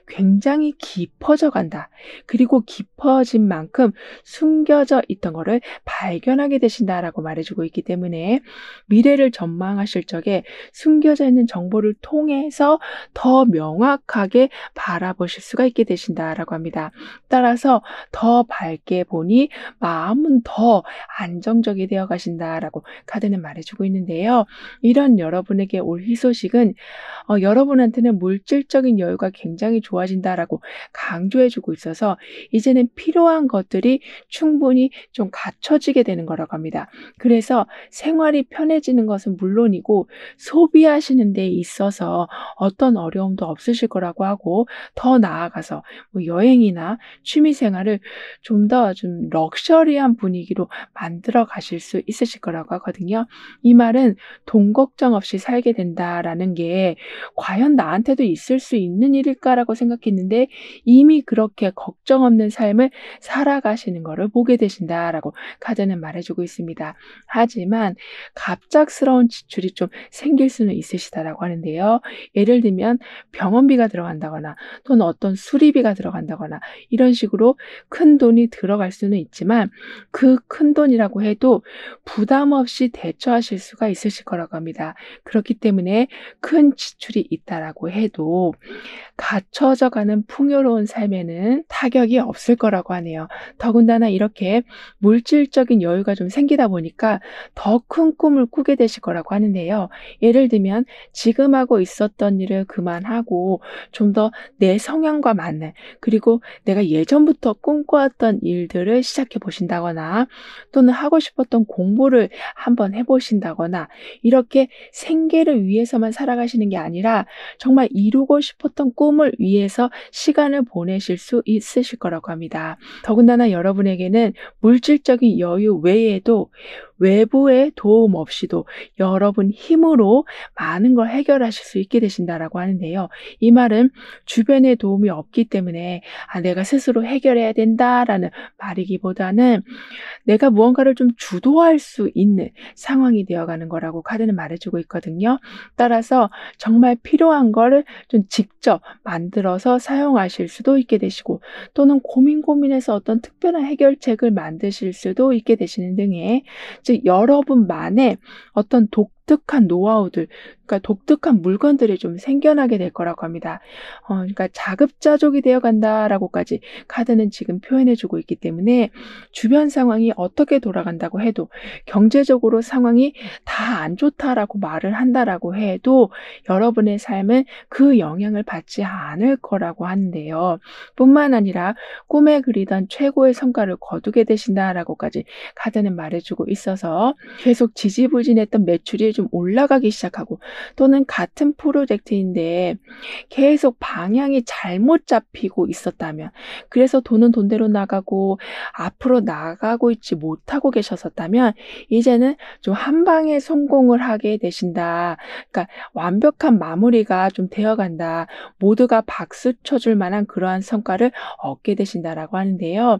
굉장히 깊어져 간다. 그리고 깊어진 만큼 숨겨져 있던 거를 발견하게 되신다라고 말해주고 있기 때문에 미래를 전망하실 적에 숨겨져 있는 정보를 통해서 더 명확하게 바라보실 수가 있게 되신다라고 합니다. 따라서 되면서 더 밝게 보니 마음은 더 안정적이 되어 가신다라고 카드는 말해주고 있는데요. 이런 여러분에게 올 희소식은 여러분한테는 물질적인 여유가 굉장히 좋아진다라고 강조해주고 있어서 이제는 필요한 것들이 충분히 좀 갖춰지게 되는 거라고 합니다. 그래서 생활이 편해지는 것은 물론이고 소비하시는 데 있어서 어떤 어려움도 없으실 거라고 하고, 더 나아가서 뭐 여행이나 취미 생활을 좀 럭셔리한 분위기로 만들어 가실 수 있으실 거라고 하거든요. 이 말은 돈 걱정 없이 살게 된다라는 게 과연 나한테도 있을 수 있는 일일까라고 생각했는데 이미 그렇게 걱정 없는 삶을 살아가시는 거를 보게 되신다라고 카드는 말해주고 있습니다. 하지만 갑작스러운 지출이 좀 생길 수는 있으시다라고 하는데요. 예를 들면 병원비가 들어간다거나 또는 어떤 수리비가 들어간다거나 이런 식으로 큰 돈이 들어갈 수는 있지만 그 큰 돈이라고 해도 부담 없이 대처하실 수가 있으실 거라고 합니다. 그렇기 때문에 큰 지출이 있다라고 해도 갖춰져 가는 풍요로운 삶에는 타격이 없을 거라고 하네요. 더군다나 이렇게 물질적인 여유가 좀 생기다 보니까 더 큰 꿈을 꾸게 되실 거라고 하는데요. 예를 들면 지금 하고 있었던 일을 그만하고 좀 더 내 성향과 맞는, 그리고 내가 예전부터 꿈꿔왔던 일들을 시작해 보신다거나 또는 하고 싶었던 공부를 한번 해 보신다거나, 이렇게 생계를 위해서만 살아가시는 게 아니라 정말 이루고 싶었던 꿈을 위해서 시간을 보내실 수 있으실 거라고 합니다. 더군다나 여러분에게는 물질적인 여유 외에도 외부의 도움 없이도 여러분 힘으로 많은 걸 해결하실 수 있게 되신다라고 하는데요. 이 말은 주변의 도움이 없기 때문에 내가 스스로 해결해야 된다라는 말이기보다는 내가 무언가를 좀 주도할 수 있는 상황이 되어가는 거라고 카드는 말해주고 있거든요. 따라서 정말 필요한 거를 좀 직접 만들어서 사용하실 수도 있게 되시고, 또는 고민해서 어떤 특별한 해결책을 만드실 수도 있게 되시는 등의, 즉 여러분만의 어떤 독특한 노하우들, 그러니까 독특한 물건들이 좀 생겨나게 될 거라고 합니다. 그러니까 자급자족이 되어 간다라고까지 카드는 지금 표현해주고 있기 때문에 주변 상황이 어떻게 돌아간다고 해도, 경제적으로 상황이 다 안 좋다라고 말을 한다라고 해도 여러분의 삶은 그 영향을 받지 않을 거라고 하는데요. 뿐만 아니라 꿈에 그리던 최고의 성과를 거두게 되신다라고까지 카드는 말해주고 있어서 계속 지지부진했던 매출이 좀 올라가기 시작하고, 또는 같은 프로젝트인데 계속 방향이 잘못 잡히고 있었다면, 그래서 돈은 돈대로 나가고 앞으로 나가고 있지 못하고 계셨었다면 이제는 좀 한 방에 성공을 하게 되신다. 그러니까 완벽한 마무리가 좀 되어간다. 모두가 박수 쳐줄 만한 그러한 성과를 얻게 되신다라고 하는데요.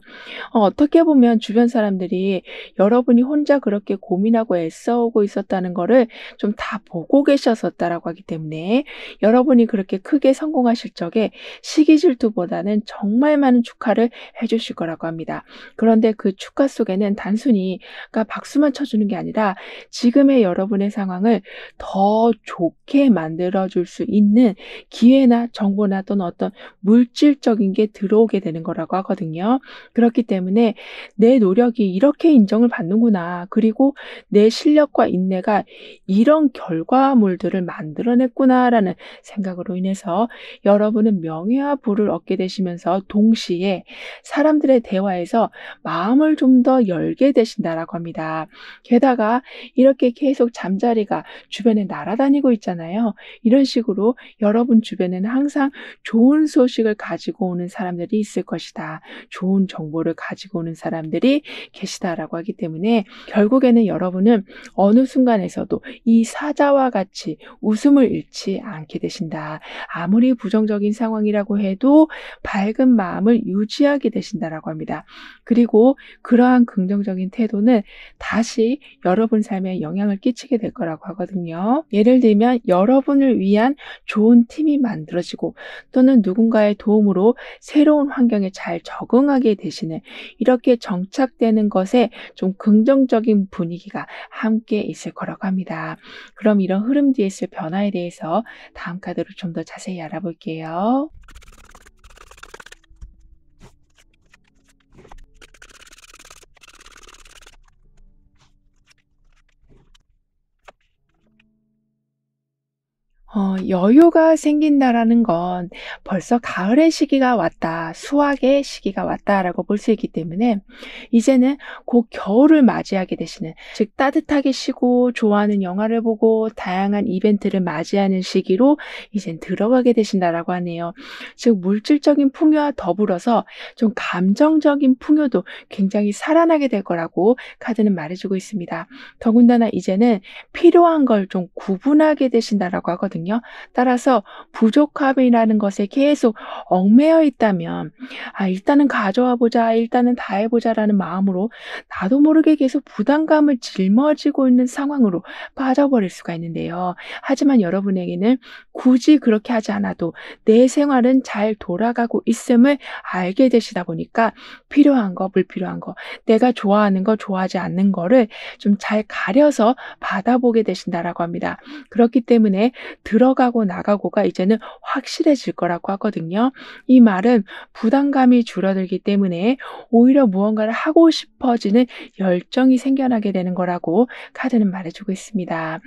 어떻게 보면 주변 사람들이 여러분이 혼자 그렇게 고민하고 애써오고 있었다는 거를 좀 다 보고 계셨었다라고 하기 때문에 여러분이 그렇게 크게 성공하실 적에 시기 질투보다는 정말 많은 축하를 해주실 거라고 합니다. 그런데 그 축하 속에는 단순히 그러니까 박수만 쳐주는 게 아니라 지금의 여러분의 상황을 더 좋게 만들어줄 수 있는 기회나 정보나 또는 어떤 물질적인 게 들어오게 되는 거라고 하거든요. 그렇기 때문에 내 노력이 이렇게 인정을 받는구나, 그리고 내 실력과 인내가 이런 결과물들을 만들어냈구나라는 생각으로 인해서 여러분은 명예와 부를 얻게 되시면서 동시에 사람들의 대화에서 마음을 좀 더 열게 되신다라고 합니다. 게다가 이렇게 계속 잠자리가 주변에 날아다니고 있잖아요. 이런 식으로 여러분 주변에는 항상 좋은 소식을 가지고 오는 사람들이 있을 것이다. 좋은 정보를 가지고 오는 사람들이 계시다라고 하기 때문에 결국에는 여러분은 어느 순간에서도 이 사자와 같이 웃음을 잃지 않게 되신다. 아무리 부정적인 상황이라고 해도 밝은 마음을 유지하게 되신다라고 합니다. 그리고 그러한 긍정적인 태도는 다시 여러분 삶에 영향을 끼치게 될 거라고 하거든요. 예를 들면 여러분을 위한 좋은 팀이 만들어지고, 또는 누군가의 도움으로 새로운 환경에 잘 적응하게 되시는, 이렇게 정착되는 것에 좀 긍정적인 분위기가 함께 있을 거라고 합니다. 그럼 이런 흐름 뒤에 있을 변화에 대해서 다음 카드로 좀 더 자세히 알아볼게요. 여유가 생긴다라는 건 벌써 가을의 시기가 왔다, 수확의 시기가 왔다라고 볼 수 있기 때문에 이제는 곧 겨울을 맞이하게 되시는, 즉 따뜻하게 쉬고 좋아하는 영화를 보고 다양한 이벤트를 맞이하는 시기로 이젠 들어가게 되신다라고 하네요. 즉 물질적인 풍요와 더불어서 좀 감정적인 풍요도 굉장히 살아나게 될 거라고 카드는 말해주고 있습니다. 더군다나 이제는 필요한 걸 좀 구분하게 되신다라고 하거든요. 따라서 부족함이라는 것에 계속 얽매여 있다면 일단은 가져와 보자, 일단은 다 해 보자라는 마음으로 나도 모르게 계속 부담감을 짊어지고 있는 상황으로 빠져버릴 수가 있는데요. 하지만 여러분에게는 굳이 그렇게 하지 않아도 내 생활은 잘 돌아가고 있음을 알게 되시다 보니까 필요한 거, 불필요한 거, 내가 좋아하는 거, 좋아하지 않는 거를 좀 잘 가려서 받아보게 되신다라고 합니다. 그렇기 때문에 들어가고 나가고가 이제는 확실해질 거라고 하거든요. 이 말은 부담감이 줄어들기 때문에 오히려 무언가를 하고 싶어지는 열정이 생겨나게 되는 거라고 카드는 말해주고 있습니다.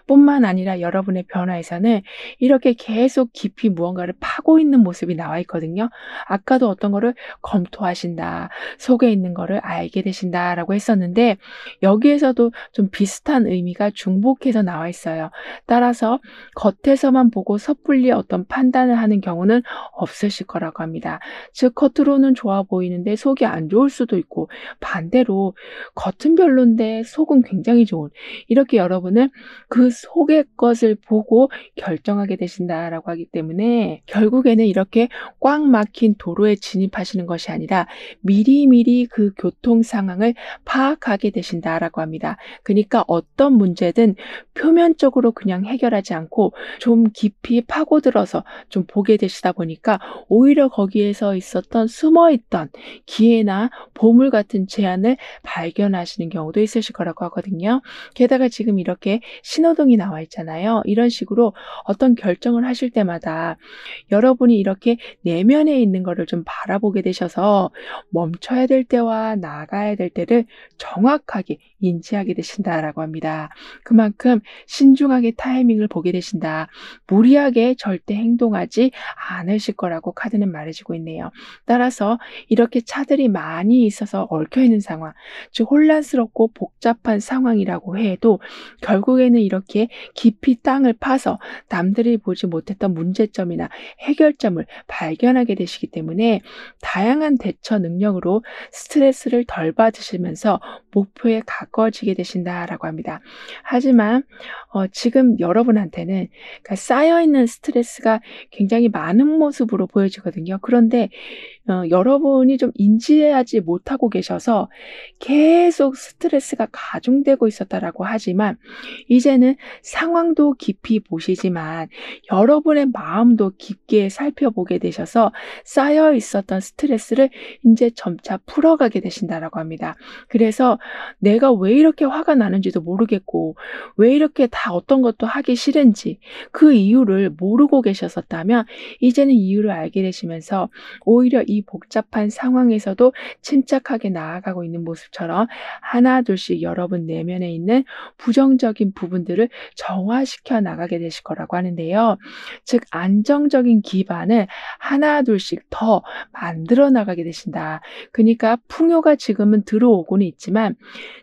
뿐만 아니라 여러분의 변화에서는 이렇게 계속 깊이 무언가를 파고 있는 모습이 나와 있거든요. 아까도 어떤 거를 검토하신다, 속에 있는 거를 알게 되신다라고 했었는데 여기에서도 좀 비슷한 의미가 중복해서 나와 있어요. 따라서 겉에서만 보고 섣불리 어떤 판단을 하는 경우는 없으실 거라고 합니다. 즉 겉으로는 좋아 보이는데 속이 안 좋을 수도 있고, 반대로 겉은 별론데 속은 굉장히 좋은, 이렇게 여러분은 그 속의 것을 보고 결정하게 되신다라고 하기 때문에 결국에는 이렇게 꽉 막힌 도로에 진입하시는 것이 아니라 미리미리 그 교통 상황을 파악하게 되신다라고 합니다. 그러니까 어떤 문제든 표면적으로 그냥 해결하지 않고 좀 깊이 파고들어서 좀 보게 되시다 보니까 오히려 거기에서 있었던 숨어있던 기회나 보물 같은 제안을 발견하시는 경우도 있으실 거라고 하거든요. 게다가 지금 이렇게 신호등이 나와 있잖아요. 이런 식으로 어떤 결정을 하실 때마다 여러분이 이렇게 내면에 있는 거를 좀 바라보게 되셔서 멈춰야 될 때와 나가야 될 때를 정확하게 인지하게 되신다라고 합니다. 그만큼 신중하게 타이밍을 보게 되신다. 무리하게 절대 행동하지 않으실 거라고 카드는 말해주고 있네요. 따라서 이렇게 차들이 많이 있어서 얽혀있는 상황, 즉 혼란스럽고 복잡한 상황이라고 해도 결국에는 이렇게 깊이 땅을 파서 남들이 보지 못했던 문제점이나 해결점을 발견하게 되시기 때문에 다양한 대처 능력으로 스트레스를 덜 받으시면서 목표에 가까워지게 되신다라고 합니다. 하지만 지금 여러분한테는 그러니까 쌓여있는 스트레스가 굉장히 많은 모습으로 보여지거든요. 그런데 여러분이 좀 인지하지 못하고 계셔서 계속 스트레스가 가중되고 있었다라고 하지만 이제는 상황도 깊이 보시지만 여러분의 마음도 깊게 살펴보게 되셔서 쌓여 있었던 스트레스를 이제 점차 풀어가게 되신다라고 합니다. 그래서 내가 왜 이렇게 화가 나는지도 모르겠고 왜 이렇게 다 어떤 것도 하기 싫은지 그 이유를 모르고 계셨었다면 이제는 이유를 알게 되시면서 오히려 이 복잡한 상황에서도 침착하게 나아가고 있는 모습처럼 하나 둘씩 여러분 내면에 있는 부정적인 부분들을 정화시켜 나가게 되실 거라고 하는데요. 즉 안정적인 기반을 하나 둘씩 더 만들어 나가게 되신다. 그러니까 풍요가 지금은 들어오고는 있지만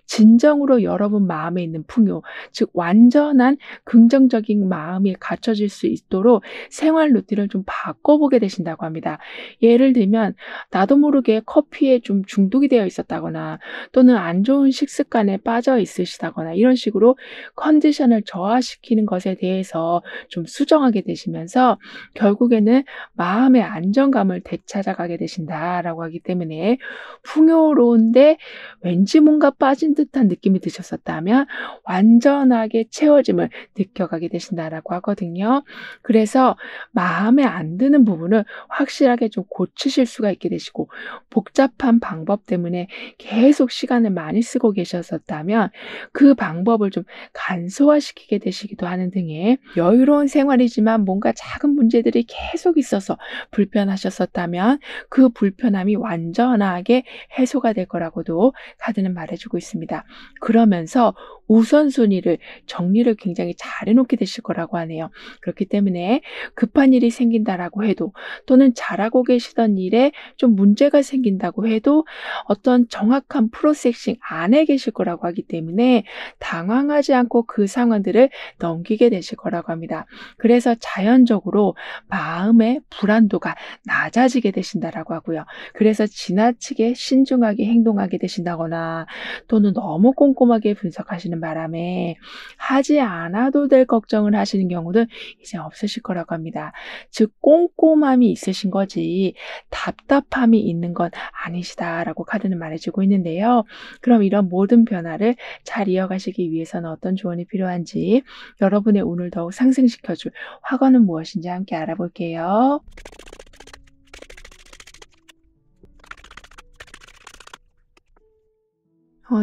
진정으로 여러분 마음에 있는 풍요, 즉 완전한 긍정적인 마음이 갖춰질 수 있도록 생활 루틴을 좀 바꿔보게 되신다고 합니다. 예를 들면 나도 모르게 커피에 좀 중독이 되어 있었다거나 또는 안 좋은 식습관에 빠져 있으시다거나 이런 식으로 컨디션을 저하시키는 것에 대해서 좀 수정하게 되시면서 결국에는 마음의 안정감을 되찾아가게 되신다라고 하기 때문에 풍요로운데 왠지 뭔가 빠진 듯한 느낌이 드셨었다면 완전하게 채워짐을 느껴가게 되신다라고 하거든요. 그래서 마음에 안 드는 부분을 확실하게 좀 고치실 수가 있게 되시고 복잡한 방법 때문에 계속 시간을 많이 쓰고 계셨었다면 그 방법을 좀 간소화시키게 되시기도 하는 등의 여유로운 생활이지만 뭔가 작은 문제들이 계속 있어서 불편하셨었다면 그 불편함이 완전하게 해소가 될 거라고도 카드는 말해주고 있습니다. 그러면서 우선순위를 정리를 굉장히 잘 해놓게 되실 거라고 하네요. 그렇기 때문에 급한 일이 생긴다라고 해도 또는 잘하고 계시던 일에 좀 문제가 생긴다고 해도 어떤 정확한 프로세싱 안에 계실 거라고 하기 때문에 당황하지 않고 그 상황들을 넘기게 되실 거라고 합니다. 그래서 자연적으로 마음의 불안도가 낮아지게 되신다라고 하고요. 그래서 지나치게 신중하게 행동하게 되신다거나 또는 너무 꼼꼼하게 분석하시는 바람에 하지 않아도 될 걱정을 하시는 경우는 이제 없으실 거라고 합니다. 즉 꼼꼼함이 있으신 거지 답답함이 있는 건 아니시다라고 카드는 말해주고 있는데요. 그럼 이런 모든 변화를 잘 이어가시기 위해서는 어떤 조언이 필요한지 여러분의 운을 더욱 상승시켜줄 화관은 무엇인지 함께 알아볼게요.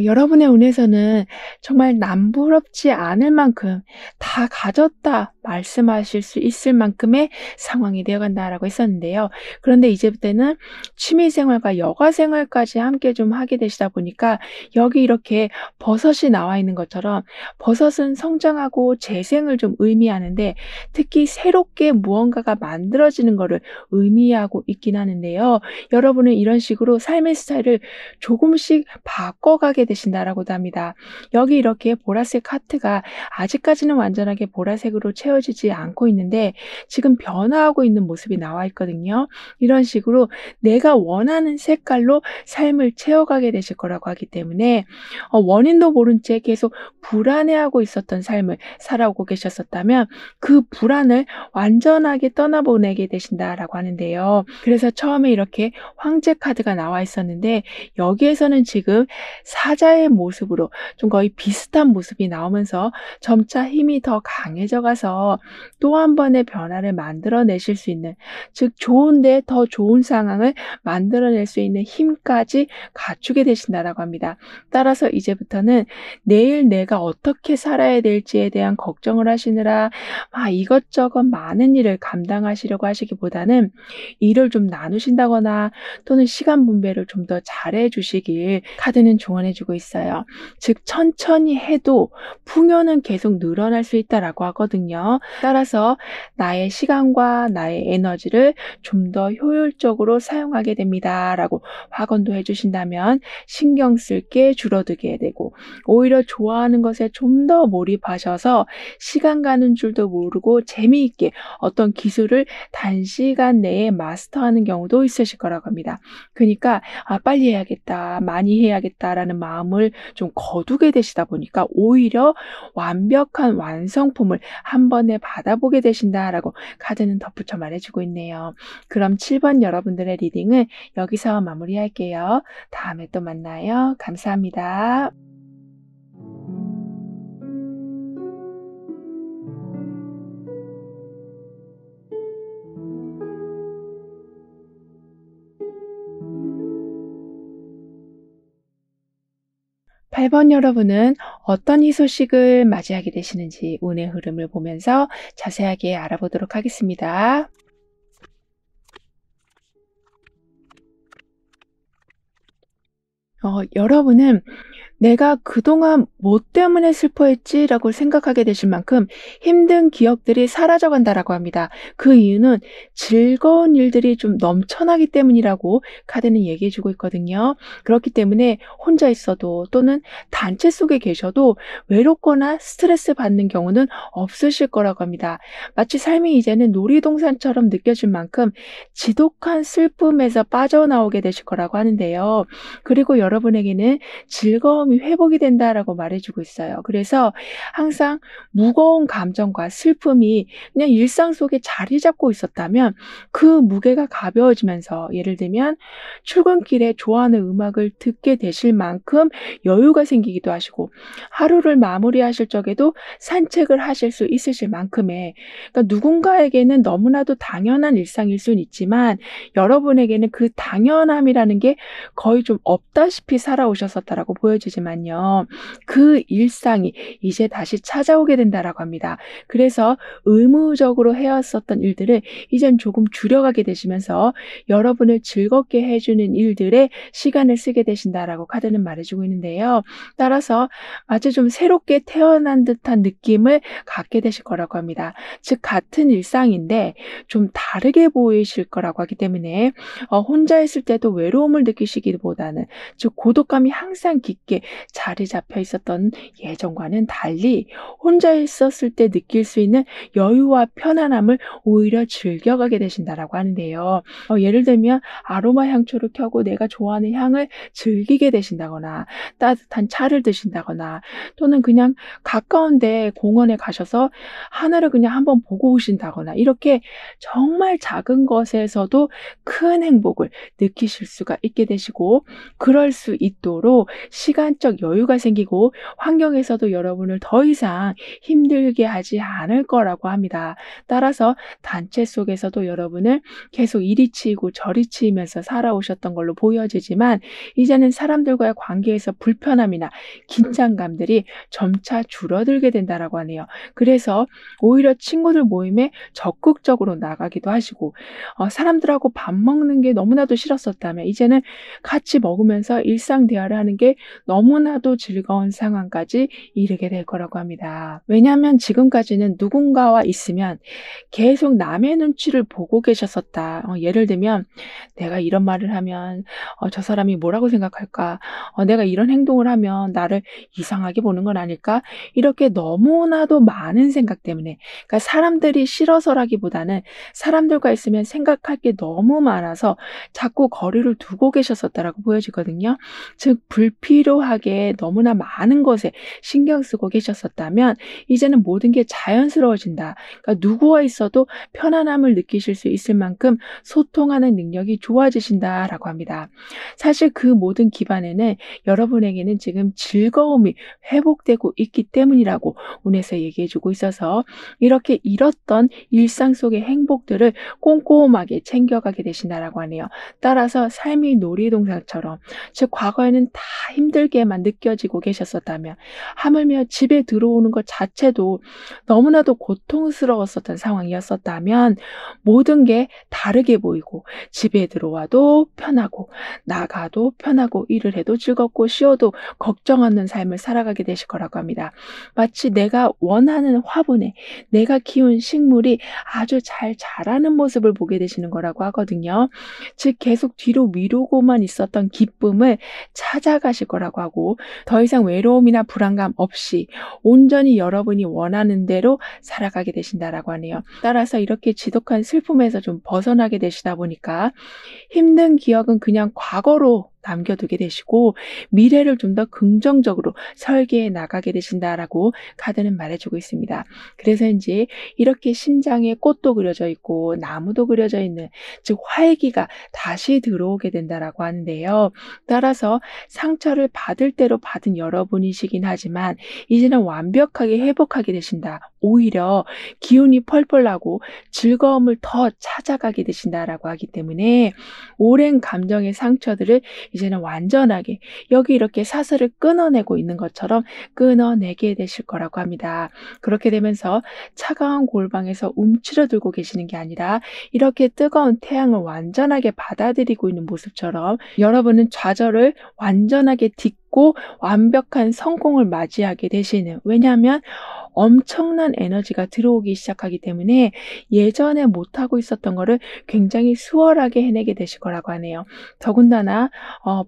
여러분의 운에서는 정말 남부럽지 않을 만큼 다 가졌다 말씀하실 수 있을 만큼의 상황이 되어간다라고 했었는데요. 그런데 이제부터는 취미생활과 여가생활까지 함께 좀 하게 되시다 보니까 여기 이렇게 버섯이 나와 있는 것처럼 버섯은 성장하고 재생을 좀 의미하는데 특히 새롭게 무언가가 만들어지는 것을 의미하고 있긴 하는데요. 여러분은 이런 식으로 삶의 스타일을 조금씩 바꿔가게 되신다라고도 합니다. 여기 이렇게 보라색 하트가 아직까지는 완전하게 보라색으로 채워지지 않고 있는데 지금 변화하고 있는 모습이 나와 있거든요. 이런 식으로 내가 원하는 색깔로 삶을 채워가게 되실 거라고 하기 때문에 원인도 모른 채 계속 불안해하고 있었던 삶을 살아오고 계셨었다면 그 불안을 완전하게 떠나보내게 되신다라고 하는데요. 그래서 처음에 이렇게 황제 카드가 나와 있었는데 여기에서는 지금 사자의 모습으로 좀 거의 비슷한 모습이 나오면서 점차 힘이 더 강해져 가서 또 한 번의 변화를 만들어내실 수 있는 즉 좋은데 더 좋은 상황을 만들어낼 수 있는 힘까지 갖추게 되신다라고 합니다. 따라서 이제부터는 내일 내가 어떻게 살아야 될지에 대한 걱정을 하시느라 이것저것 많은 일을 감당하시려고 하시기보다는 일을 좀 나누신다거나 또는 시간 분배를 좀 더 잘해 주시길 카드는 조언해 주고 있어요. 즉 천천히 해도 풍요는 계속 늘어날 수 있다라고 하거든요. 따라서 나의 시간과 나의 에너지를 좀 더 효율적으로 사용하게 됩니다라고 확언도 해주신다면 신경 쓸 게 줄어들게 되고 오히려 좋아하는 것에 좀 더 몰입하셔서 시간 가는 줄도 모르고 재미있게 어떤 기술을 단시간 내에 마스터하는 경우도 있으실 거라고 합니다. 그러니까 빨리 해야겠다, 많이 해야겠다라는 마음을 좀 거두게 되시다 보니까 오히려 완벽한 완성품을 한 번에 받아보게 되신다라고 카드는 덧붙여 말해주고 있네요. 그럼 7번 여러분들의 리딩은 여기서 마무리할게요. 다음에 또 만나요. 감사합니다. 8번 여러분은 어떤 희소식을 맞이하게 되시는지 운의 흐름을 보면서 자세하게 알아보도록 하겠습니다. 여러분은 내가 그동안 뭐 때문에 슬퍼했지라고 생각하게 되실 만큼 힘든 기억들이 사라져간다라고 합니다. 그 이유는 즐거운 일들이 좀 넘쳐나기 때문이라고 카드는 얘기해주고 있거든요. 그렇기 때문에 혼자 있어도 또는 단체 속에 계셔도 외롭거나 스트레스 받는 경우는 없으실 거라고 합니다. 마치 삶이 이제는 놀이동산처럼 느껴질 만큼 지독한 슬픔에서 빠져나오게 되실 거라고 하는데요. 그리고 여러분에게는 즐거움이 즐거움이 회복이 된다라고 말해주고 있어요. 그래서 항상 무거운 감정과 슬픔이 그냥 일상 속에 자리 잡고 있었다면 그 무게가 가벼워지면서, 예를 들면 출근길에 좋아하는 음악을 듣게 되실 만큼 여유가 생기기도 하시고, 하루를 마무리하실 적에도 산책을 하실 수 있으실 만큼의, 그러니까 누군가에게는 너무나도 당연한 일상일 수는 있지만 여러분에게는 그 당연함이라는 게 거의 좀 없다시피 살아오셨었다라고 보여지지만요. 그 일상이 이제 다시 찾아오게 된다라고 합니다. 그래서 의무적으로 해왔었던 일들을 이젠 조금 줄여가게 되시면서 여러분을 즐겁게 해주는 일들에 시간을 쓰게 되신다라고 카드는 말해주고 있는데요. 따라서 마치 좀 새롭게 태어난 듯한 느낌을 갖게 되실 거라고 합니다. 즉 같은 일상인데 좀 다르게 보이실 거라고 하기 때문에 혼자 있을 때도 외로움을 느끼시기보다는, 즉 고독감이 항상 깊게 자리 잡혀 있었던 예전과는 달리 혼자 있었을 때 느낄 수 있는 여유와 편안함을 오히려 즐겨가게 되신다라고 하는데요. 예를 들면 아로마 향초를 켜고 내가 좋아하는 향을 즐기게 되신다거나, 따뜻한 차를 드신다거나, 또는 그냥 가까운데 공원에 가셔서 하늘을 그냥 한번 보고 오신다거나, 이렇게 정말 작은 것에서도 큰 행복을 느끼실 수가 있게 되시고, 그럴 수 있도록 시간적 여유가 생기고 환경에서도 여러분을 더 이상 힘들게 하지 않을 거라고 합니다. 따라서 단체 속에서도 여러분을 계속 이리 치이고 저리 치이면서 살아오셨던 걸로 보여지지만, 이제는 사람들과의 관계에서 불편함이나 긴장감들이 점차 줄어들게 된다라고 하네요. 그래서 오히려 친구들 모임에 적극적으로 나가기도 하시고, 사람들하고 밥 먹는 게 너무나도 싫었었다면 이제는 같이 먹으면서 일상 대화를 하는 게 너무나도 즐거운 상황까지 이르게 될 거라고 합니다. 왜냐하면 지금까지는 누군가와 있으면 계속 남의 눈치를 보고 계셨었다. 예를 들면 내가 이런 말을 하면 저 사람이 뭐라고 생각할까? 내가 이런 행동을 하면 나를 이상하게 보는 건 아닐까? 이렇게 너무나도 많은 생각 때문에, 그러니까 사람들이 싫어서라기보다는 사람들과 있으면 생각할 게 너무 많아서 자꾸 거리를 두고 계셨었다라고 보여지거든요. 즉 불필요하게 너무나 많은 것에 신경 쓰고 계셨었다면 이제는 모든 게 자연스러워진다. 그러니까 누구와 있어도 편안함을 느끼실 수 있을 만큼 소통하는 능력이 좋아지신다라고 합니다. 사실 그 모든 기반에는 여러분에게는 지금 즐거움이 회복되고 있기 때문이라고 운에서 얘기해주고 있어서 이렇게 잃었던 일상 속의 행복들을 꼼꼼하게 챙겨가게 되신다라고 하네요. 따라서 삶이 놀이동산처럼, 즉 과거에는 다 힘들게만 느껴지고 계셨었다면, 하물며 집에 들어오는 것 자체도 너무나도 고통스러웠었던 상황이었었다면 모든 게 다르게 보이고, 집에 들어와도 편하고 나가도 편하고 일을 해도 즐겁고 쉬어도 걱정 없는 삶을 살아가게 되실 거라고 합니다. 마치 내가 원하는 화분에 내가 키운 식물이 아주 잘 자라는 모습을 보게 되시는 거라고 하거든요. 즉 계속 뒤로 미루고만 있었던 기쁨을 찾아가실 거라고 하고, 더 이상 외로움이나 불안감 없이 온전히 여러분이 원하는 대로 살아가게 되신다라고 하네요. 따라서 이렇게 지독한 슬픔에서 좀 벗어나게 되시다 보니까 힘든 기억은 그냥 과거로 남겨두게 되시고 미래를 좀 더 긍정적으로 설계해 나가게 되신다라고 카드는 말해주고 있습니다. 그래서인지 이렇게 심장에 꽃도 그려져 있고 나무도 그려져 있는, 즉 활기가 다시 들어오게 된다라고 하는데요. 따라서 상처를 받을 대로 받은 여러분이시긴 하지만 이제는 완벽하게 회복하게 되신다. 오히려 기운이 펄펄 나고 즐거움을 더 찾아가게 되신다라고 하기 때문에 오랜 감정의 상처들을 이제는 완전하게 여기 이렇게 사슬을 끊어내고 있는 것처럼 끊어내게 되실 거라고 합니다. 그렇게 되면서 차가운 골방에서 움츠러들고 계시는 게 아니라 이렇게 뜨거운 태양을 완전하게 받아들이고 있는 모습처럼 여러분은 좌절을 완전하게 딛고 완벽한 성공을 맞이하게 되시는, 왜냐하면 엄청난 에너지가 들어오기 시작하기 때문에 예전에 못하고 있었던 거를 굉장히 수월하게 해내게 되실 거라고 하네요. 더군다나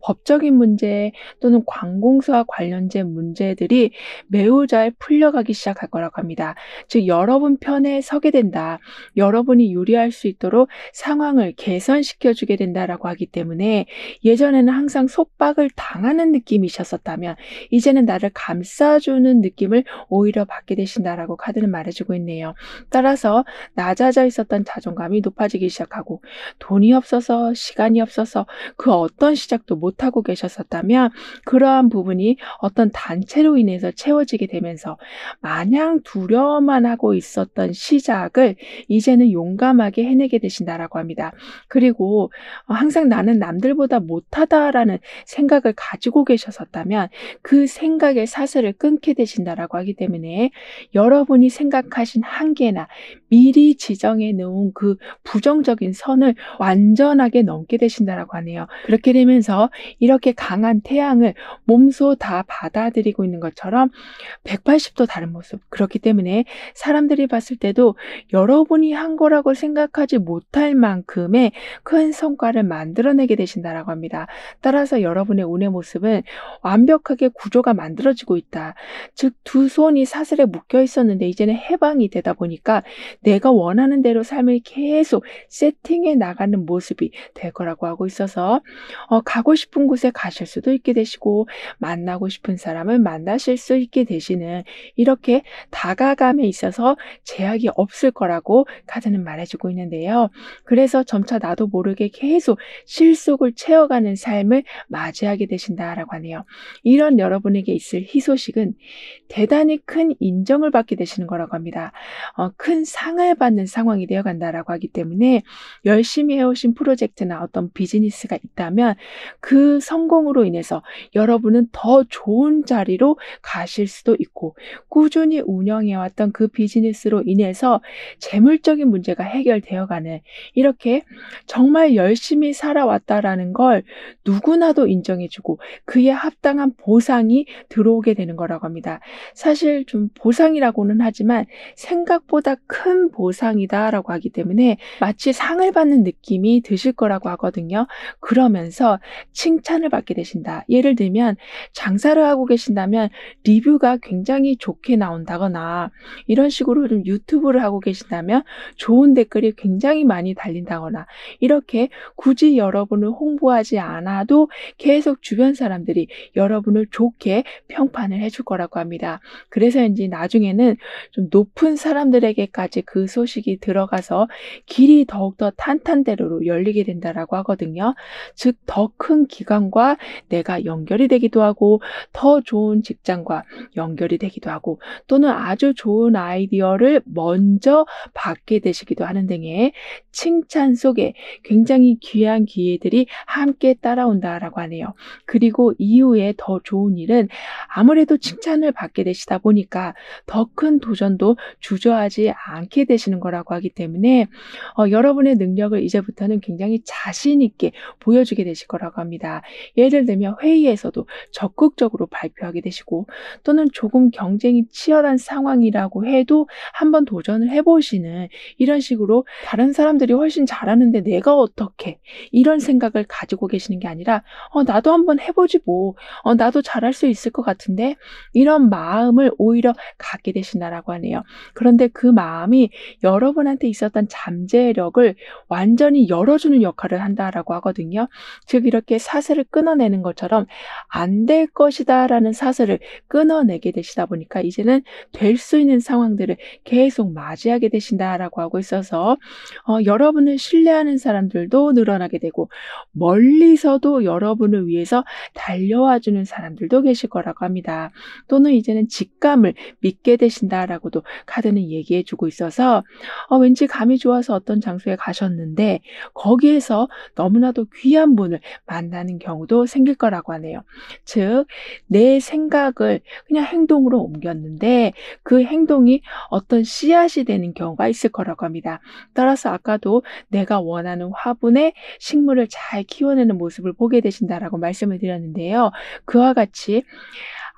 법적인 문제 또는 관공서와 관련된 문제들이 매우 잘 풀려가기 시작할 거라고 합니다. 즉 여러분 편에 서게 된다. 여러분이 유리할 수 있도록 상황을 개선시켜 주게 된다라고 하기 때문에 예전에는 항상 속박을 당하는 느낌이 느끼셨었다면 이제는 나를 감싸주는 느낌을 오히려 받게 되신다라고 카드는 말해주고 있네요. 따라서 낮아져 있었던 자존감이 높아지기 시작하고 돈이 없어서 시간이 없어서 그 어떤 시작도 못하고 계셨었다면 그러한 부분이 어떤 단체로 인해서 채워지게 되면서 마냥 두려워만 하고 있었던 시작을 이제는 용감하게 해내게 되신다라고 합니다. 그리고 항상 나는 남들보다 못하다라는 생각을 가지고 계셨었다면 그 생각의 사슬을 끊게 되신다라고 하기 때문에 여러분이 생각하신 한계나 미리 지정해 놓은 그 부정적인 선을 완전하게 넘게 되신다라고 하네요. 그렇게 되면서 이렇게 강한 태양을 몸소 다 받아들이고 있는 것처럼 180도 다른 모습. 그렇기 때문에 사람들이 봤을 때도 여러분이 한 거라고 생각하지 못할 만큼의 큰 성과를 만들어내게 되신다라고 합니다. 따라서 여러분의 운의 모습은 완벽하게 구조가 만들어지고 있다. 즉, 두 손이 사슬에 묶여 있었는데 이제는 해방이 되다 보니까 내가 원하는 대로 삶을 계속 세팅해 나가는 모습이 될 거라고 하고 있어서 가고 싶은 곳에 가실 수도 있게 되시고 만나고 싶은 사람을 만나실 수 있게 되시는 이렇게 다가감에 있어서 제약이 없을 거라고 카드는 말해주고 있는데요. 그래서 점차 나도 모르게 계속 실속을 채워가는 삶을 맞이하게 되신다라고 하네요. 이런 여러분에게 있을 희소식은 대단히 큰 인정을 받게 되시는 거라고 합니다. 큰 상을 받는 상황이 되어 간다라고 하기 때문에 열심히 해오신 프로젝트나 어떤 비즈니스가 있다면 그 성공으로 인해서 여러분은 더 좋은 자리로 가실 수도 있고 꾸준히 운영해왔던 그 비즈니스로 인해서 재물적인 문제가 해결되어가는 이렇게 정말 열심히 살아왔다라는 걸 누구나도 인정해주고 그에 합당한 보상이 들어오게 되는 거라고 합니다. 사실 좀 보상이라고는 하지만 생각보다 큰 보상이다라고 하기 때문에 마치 상을 받는 느낌이 드실 거라고 하거든요. 그러면서 칭찬을 받게 되신다. 예를 들면 장사를 하고 계신다면 리뷰가 굉장히 좋게 나온다거나 이런 식으로 좀 유튜브를 하고 계신다면 좋은 댓글이 굉장히 많이 달린다거나 이렇게 굳이 여러분을 홍보하지 않아도 계속 주변 사람들이 여러분을 좋게 평판을 해줄 거라고 합니다. 그래서인지 나중에는 좀 높은 사람들에게까지 그 소식이 들어가서 길이 더욱더 탄탄대로로 열리게 된다라고 하거든요. 즉, 더 큰 기관과 내가 연결이 되기도 하고 더 좋은 직장과 연결이 되기도 하고 또는 아주 좋은 아이디어를 먼저 받게 되시기도 하는 등의 칭찬 속에 굉장히 귀한 기회들이 함께 따라온다라고 하네요. 그리고 이후에 더 좋은 일은 아무래도 칭찬을 받게 되시다 보니까 더 큰 도전도 주저하지 않게 되시는 거라고 하기 때문에 여러분의 능력을 이제부터는 굉장히 자신 있게 보여주게 되실 거라고 합니다. 예를 들면 회의에서도 적극적으로 발표하게 되시고 또는 조금 경쟁이 치열한 상황이라고 해도 한번 도전을 해보시는 이런 식으로 다른 사람들이 훨씬 잘하는데 내가 어떻게 이런 생각을 가지고 계시는 게 아니라 나도 한번 해보지 뭐 나도 잘할 수 있을 것 같은데 이런 마음을 오히려 갖게 되신다라고 하네요. 그런데 그 마음이 여러분한테 있었던 잠재력을 완전히 열어주는 역할을 한다라고 하거든요. 즉 이렇게 사슬을 끊어내는 것처럼 안 될 것이다 라는 사슬을 끊어내게 되시다 보니까 이제는 될 수 있는 상황들을 계속 맞이하게 되신다라고 하고 있어서 여러분을 신뢰하는 사람들도 늘어나게 되고 멀리서도 여러분을 위해서 달려와주는 사람들도 계실 거라고 합니다. 또는 이제는 직감을 믿게 되신다라고도 카드는 얘기해주고 있어서 왠지 감이 좋아서 어떤 장소에 가셨는데 거기에서 너무나도 귀한 분을 만나는 경우도 생길 거라고 하네요. 즉, 내 생각을 그냥 행동으로 옮겼는데 그 행동이 어떤 씨앗이 되는 경우가 있을 거라고 합니다. 따라서 아까도 내가 원하는 화분에 식물을 잘 키워내는 모습을 보게 되신다라고 말씀을 드렸는데요. 그와 같이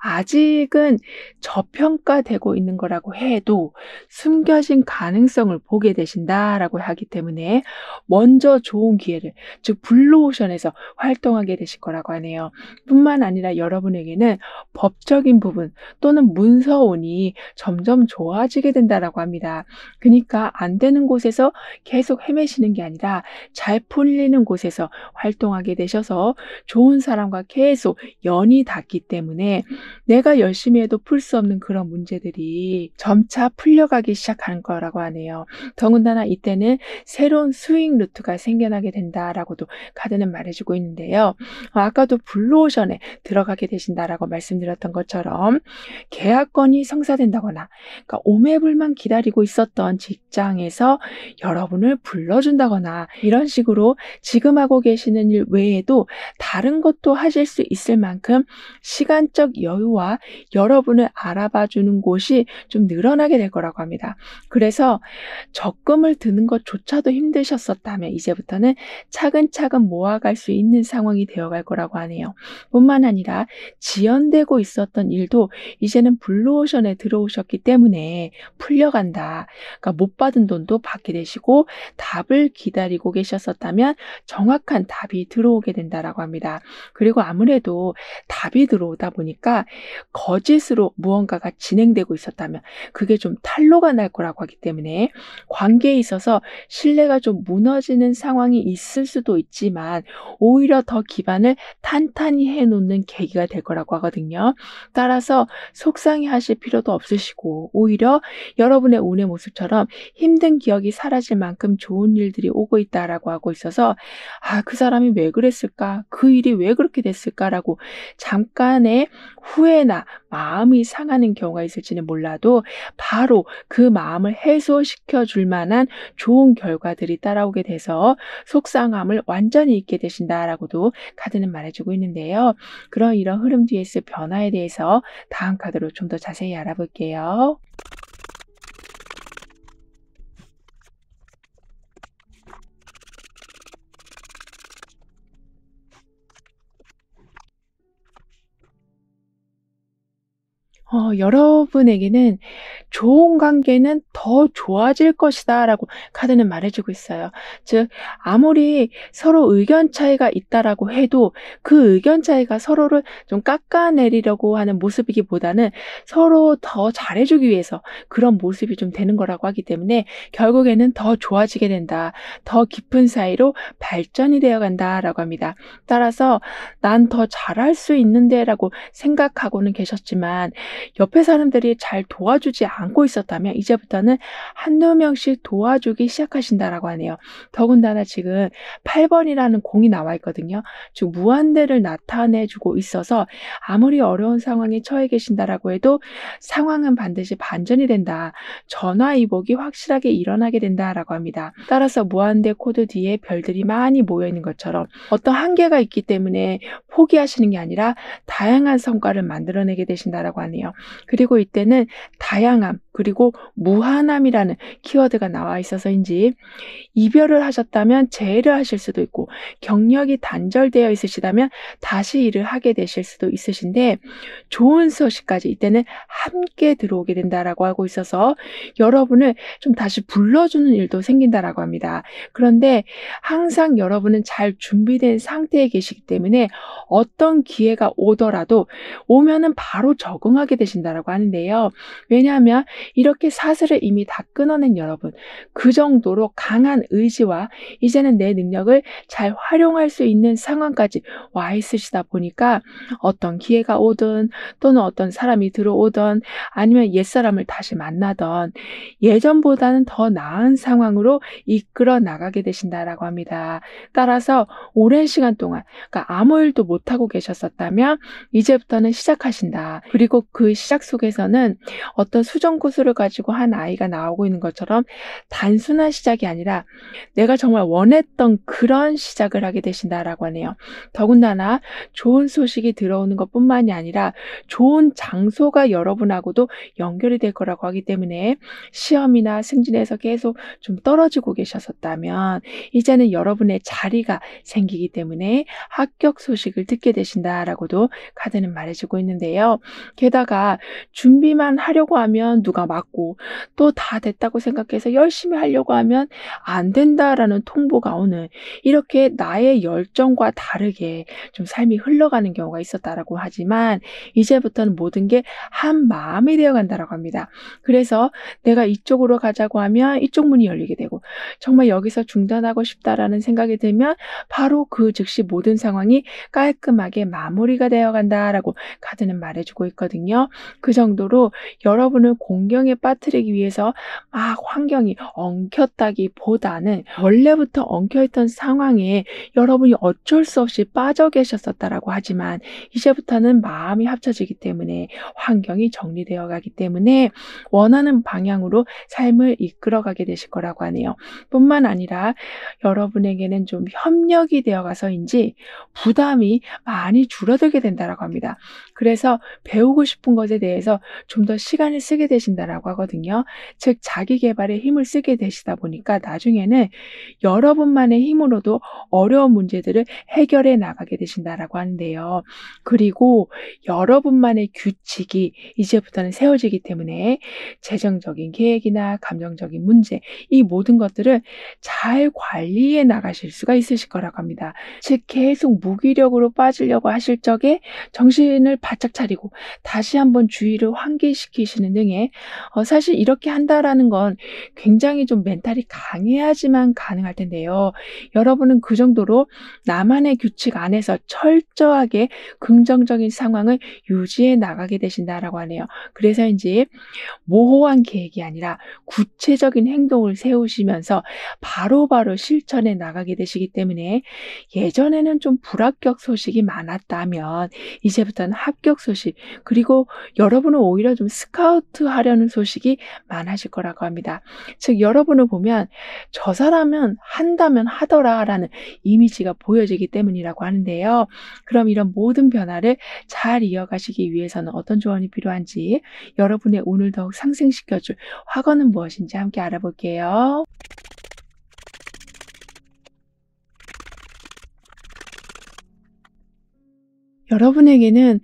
아직은 저평가되고 있는 거라고 해도 숨겨진 가능성을 보게 되신다라고 하기 때문에 먼저 좋은 기회를, 즉 블루오션에서 활동하게 되실 거라고 하네요. 뿐만 아니라 여러분에게는 법적인 부분 또는 문서운이 점점 좋아지게 된다라고 합니다. 그러니까 안 되는 곳에서 계속 헤매시는 게 아니라 잘 풀리는 곳에서 활동하게 되셔서 좋은 사람과 계속 연이 닿기 때문에 내가 열심히 해도 풀 수 없는 그런 문제들이 점차 풀려가기 시작하는 거라고 하네요. 더군다나 이때는 새로운 수익 루트가 생겨나게 된다라고도 카드는 말해주고 있는데요. 아까도 블루오션에 들어가게 되신다라고 말씀드렸던 것처럼 계약건이 성사된다거나, 그러니까 오매불만 기다리고 있었던 직장에서 여러분을 불러준다거나, 이런 식으로 지금 하고 계시는 일 외에도 다른 것도 하실 수 있을 만큼 시간적 여유와 여러분을 알아봐주는 곳이 좀 늘어나게 될 거라고 합니다. 그래서 적금을 드는 것조차도 힘드셨었다면 이제부터는 차근차근 모아갈 수 있는 상황이 되어갈 거라고 하네요. 뿐만 아니라 지연되고 있었던 일도 이제는 블루오션에 들어오셨기 때문에 풀려간다. 그러니까 못 받은 돈도 받게 되시고, 답을 기다리고 계셨었다면 정확한 답이 들어오게 된다라고 합니다. 그리고 아무래도 답이 들어오다 보니까 거짓으로 무언가가 진행되고 있었다면 그게 좀 탄로가 날 거라고 하기 때문에 관계에 있어서 신뢰가 좀 무너지는 상황이 있을 수도 있지만 오히려 더 기반을 탄탄히 해놓는 계기가 될 거라고 하거든요. 따라서 속상해 하실 필요도 없으시고, 오히려 여러분의 운의 모습처럼 힘든 기억이 사라질 만큼 좋은 일들이 오고 있다라고 하고 있어서, 그 사람이 왜 그랬을까? 그 일이 왜 그렇게 됐을까라고 잠깐의 후회나 마음이 상하는 경우가 있을지는 몰라도 바로 그 마음을 해소시켜 줄 만한 좋은 결과들이 따라오게 돼서 속상함을 완전히 잊게 되신다라고도 카드는 말해주고 있는데요. 그런 이런 흐름 뒤에 있을 변화에 대해서 다음 카드로 좀 더 자세히 알아볼게요. 여러분에게는 좋은 관계는 더 좋아질 것이다 라고 카드는 말해주고 있어요. 즉, 아무리 서로 의견 차이가 있다라고 해도 그 의견 차이가 서로를 좀 깎아내리려고 하는 모습이기보다는 서로 더 잘해주기 위해서 그런 모습이 좀 되는 거라고 하기 때문에 결국에는 더 좋아지게 된다. 더 깊은 사이로 발전이 되어 간다라고 합니다. 따라서 난 더 잘할 수 있는데 라고 생각하고는 계셨지만 옆에 사람들이 잘 도와주지 않고 있었다면 이제부터는 한두 명씩 도와주기 시작하신다라고 하네요. 더군다나 지금 8번이라는 공이 나와 있거든요. 즉 무한대를 나타내주고 있어서 아무리 어려운 상황에 처해 계신다라고 해도 상황은 반드시 반전이 된다. 전화위복이 확실하게 일어나게 된다라고 합니다. 따라서 무한대 코드 뒤에 별들이 많이 모여 있는 것처럼 어떤 한계가 있기 때문에 포기하시는 게 아니라 다양한 성과를 만들어내게 되신다라고 하네요. 그리고 이때는 다양함 그리고 무한함이라는 키워드가 나와 있어서인지 이별을 하셨다면 재회를 하실 수도 있고, 경력이 단절되어 있으시다면 다시 일을 하게 되실 수도 있으신데, 좋은 소식까지 이때는 함께 들어오게 된다라고 하고 있어서 여러분을 좀 다시 불러주는 일도 생긴다라고 합니다. 그런데 항상 여러분은 잘 준비된 상태에 계시기 때문에 어떤 기회가 오더라도 오면은 바로 적응하게 되신다라고 하는데요. 왜냐하면 이렇게 사슬을 이미 다 끊어낸 여러분, 그 정도로 강한 의지와 이제는 내 능력을 잘 활용할 수 있는 상황까지 와 있으시다 보니까 어떤 기회가 오든 또는 어떤 사람이 들어오든 아니면 옛사람을 다시 만나던 예전보다는 더 나은 상황으로 이끌어 나가게 되신다라고 합니다. 따라서 오랜 시간 동안 그러니까 아무 일도 못하고 계셨었다면 이제부터는 시작하신다. 그리고 그 시작 속에서는 어떤 수정고 소수를 가지고 한 아이가 나오고 있는 것처럼 단순한 시작이 아니라 내가 정말 원했던 그런 시작을 하게 되신다라고 하네요. 더군다나 좋은 소식이 들어오는 것뿐만이 아니라 좋은 장소가 여러분하고도 연결이 될 거라고 하기 때문에 시험이나 승진에서 계속 좀 떨어지고 계셨었다면 이제는 여러분의 자리가 생기기 때문에 합격 소식을 듣게 되신다라고도 카드는 말해주고 있는데요. 게다가 준비만 하려고 하면 누가 맞고 또 다 됐다고 생각해서 열심히 하려고 하면 안 된다라는 통보가 오는 이렇게 나의 열정과 다르게 좀 삶이 흘러가는 경우가 있었다라고 하지만 이제부터는 모든 게 한 마음이 되어 간다라고 합니다. 그래서 내가 이쪽으로 가자고 하면 이쪽 문이 열리게 되고 정말 여기서 중단하고 싶다라는 생각이 들면 바로 그 즉시 모든 상황이 깔끔하게 마무리가 되어 간다라고 카드는 말해주고 있거든요. 그 정도로 여러분을 공경에 빠뜨리기 위해서 막 환경이 엉켰다기보다는 원래부터 엉켜있던 상황에 여러분이 어쩔 수 없이 빠져 계셨었다라고 하지만 이제부터는 마음이 합쳐지기 때문에 환경이 정리되어 가기 때문에 원하는 방향으로 삶을 이끌어가게 되실 거라고 하네요. 뿐만 아니라 여러분에게는 좀 협력이 되어 가서인지 부담이 많이 줄어들게 된다라고 합니다. 그래서 배우고 싶은 것에 대해서 좀 더 시간을 쓰게 되신다라고 하거든요. 즉 자기 개발에 힘을 쓰게 되시다 보니까 나중에는 여러분만의 힘으로도 어려운 문제들을 해결해 나가게 되신다라고 하는데요. 그리고 여러분만의 규칙이 이제부터는 세워지기 때문에 재정적인 계획이나 감정적인 문제 이 모든 것들을 잘 관리해 나가실 수가 있으실 거라고 합니다. 즉 계속 무기력으로 빠지려고 하실 적에 정신을 바짝 차리고 다시 한번 주의를 환기시키시는 등의 사실 이렇게 한다라는 건 굉장히 좀 멘탈이 강해야지만 가능할 텐데요. 여러분은 그 정도로 나만의 규칙 안에서 철저하게 긍정적인 상황을 유지해 나가게 되신다라고 하네요. 그래서인지 모호한 계획이 아니라 구체적인 행동을 세우시면서 바로바로 실천해 나가게 되시기 때문에 예전에는 좀 불합격 소식이 많았다면 이제부터는 합격 소식 그리고 여러분은 오히려 좀 스카우트 하려는 소식이 많아질 거라고 합니다. 즉 여러분을 보면 저 사람은 한다면 하더라라는 이미지가 보여지기 때문이라고 하는데요. 그럼 이런 모든 변화를 잘 이어가시기 위해서는 어떤 조언이 필요한지 여러분의 운을 더욱 상승시켜줄 화건은 무엇인지 함께 알아볼게요. 여러분에게는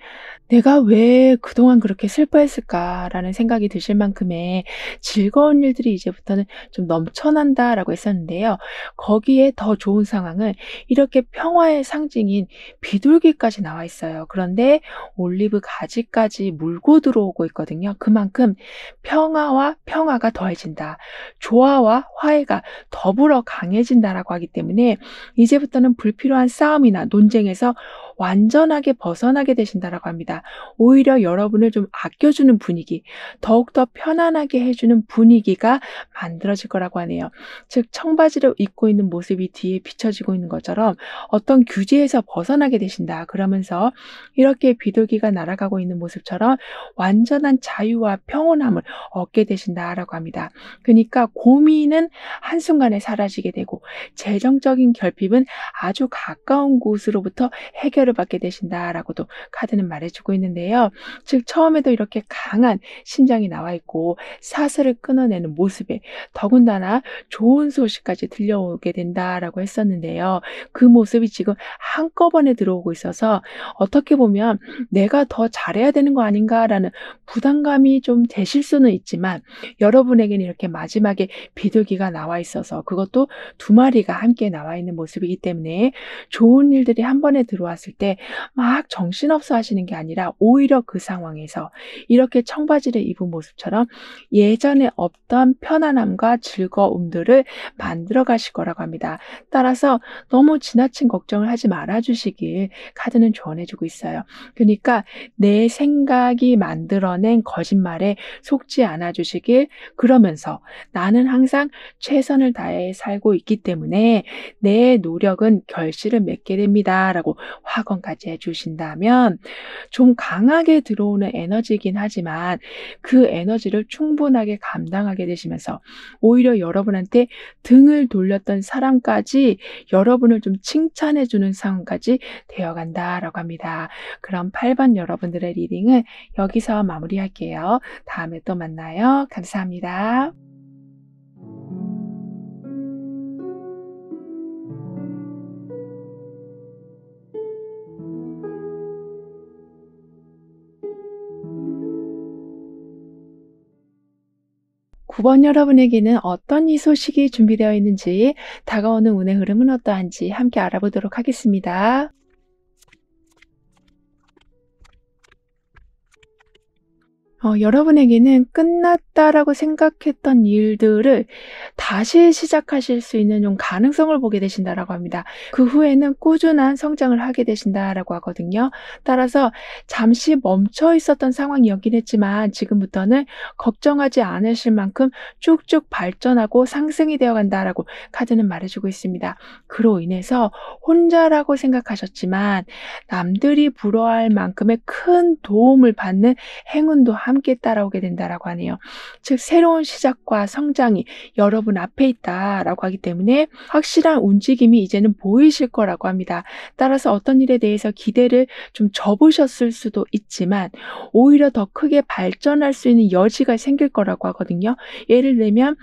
'내가 왜 그동안 그렇게 슬퍼했을까?'라는 생각이 드실 만큼의 즐거운 일들이 이제부터는 좀 넘쳐난다라고 했었는데요. 거기에 더 좋은 상황은 이렇게 평화의 상징인 비둘기까지 나와 있어요. 그런데 올리브 가지까지 물고 들어오고 있거든요. 그만큼 평화와 평화가 더해진다. 조화와 화해가 더불어 강해진다라고 하기 때문에 이제부터는 불필요한 싸움이나 논쟁에서 완전하게 벗어나게 되신다라고 합니다. 오히려 여러분을 좀 아껴주는 분위기, 더욱더 편안하게 해주는 분위기가 만들어질 거라고 하네요. 즉 청바지를 입고 있는 모습이 뒤에 비춰지고 있는 것처럼 어떤 규제에서 벗어나게 되신다. 그러면서 이렇게 비둘기가 날아가고 있는 모습처럼 완전한 자유와 평온함을 얻게 되신다라고 합니다. 그러니까 고민은 한순간에 사라지게 되고 재정적인 결핍은 아주 가까운 곳으로부터 해결을 받게 되신다라고도 카드는 말해주고 있는데요. 즉 처음에도 이렇게 강한 심장이 나와 있고 사슬을 끊어내는 모습에 더군다나 좋은 소식까지 들려오게 된다라고 했었는데요. 그 모습이 지금 한꺼번에 들어오고 있어서 어떻게 보면 '내가 더 잘해야 되는 거 아닌가.'라는 부담감이 좀 되실 수는 있지만 여러분에게는 이렇게 마지막에 비둘기가 나와 있어서 그것도 두 마리가 함께 나와 있는 모습이기 때문에 좋은 일들이 한 번에 들어왔을 때 막 정신없어 하시는 게 아니라 오히려 그 상황에서 이렇게 청바지를 입은 모습처럼 예전에 없던 편안함과 즐거움들을 만들어 가실 거라고 합니다. 따라서 너무 지나친 걱정을 하지 말아 주시길 카드는 조언해 주고 있어요. 그러니까 내 생각이 만들어낸 거짓말에 속지 않아 주시길 그러면서 나는 항상 최선을 다해 살고 있기 때문에 내 노력은 결실을 맺게 됩니다라고 화건까지 해 주신다면 좀 강하게 들어오는 에너지이긴 하지만 그 에너지를 충분하게 감당하게 되시면서 오히려 여러분한테 등을 돌렸던 사람까지 여러분을 좀 칭찬해 주는 상황까지 되어 간다라고 합니다. 그럼 8번 여러분들의 리딩은 여기서 마무리할게요. 다음에 또 만나요. 감사합니다. 9번 여러분에게는 어떤 이 소식이 준비되어 있는지, 다가오는 운의 흐름은 어떠한지 함께 알아보도록 하겠습니다. 여러분에게는 끝났다라고 생각했던 일들을 다시 시작하실 수 있는 좀 가능성을 보게 되신다라고 합니다. 그 후에는 꾸준한 성장을 하게 되신다라고 하거든요. 따라서 잠시 멈춰 있었던 상황이었긴 했지만 지금부터는 걱정하지 않으실 만큼 쭉쭉 발전하고 상승이 되어 간다라고 카드는 말해주고 있습니다. 그로 인해서 혼자라고 생각하셨지만 남들이 부러워할 만큼의 큰 도움을 받는 행운도 함께 따라오게 된다라고 하네요. 즉 새로운 시작과 성장이 여러분 앞에 있다라고 하기 때문에 확실한 움직임이 이제는 보이실 거라고 합니다. 따라서 어떤 일에 대해서 기대를 좀 접으셨을 수도 있지만 오히려 더 크게 발전할 수 있는 여지가 생길 거라고 하거든요. 예를 들면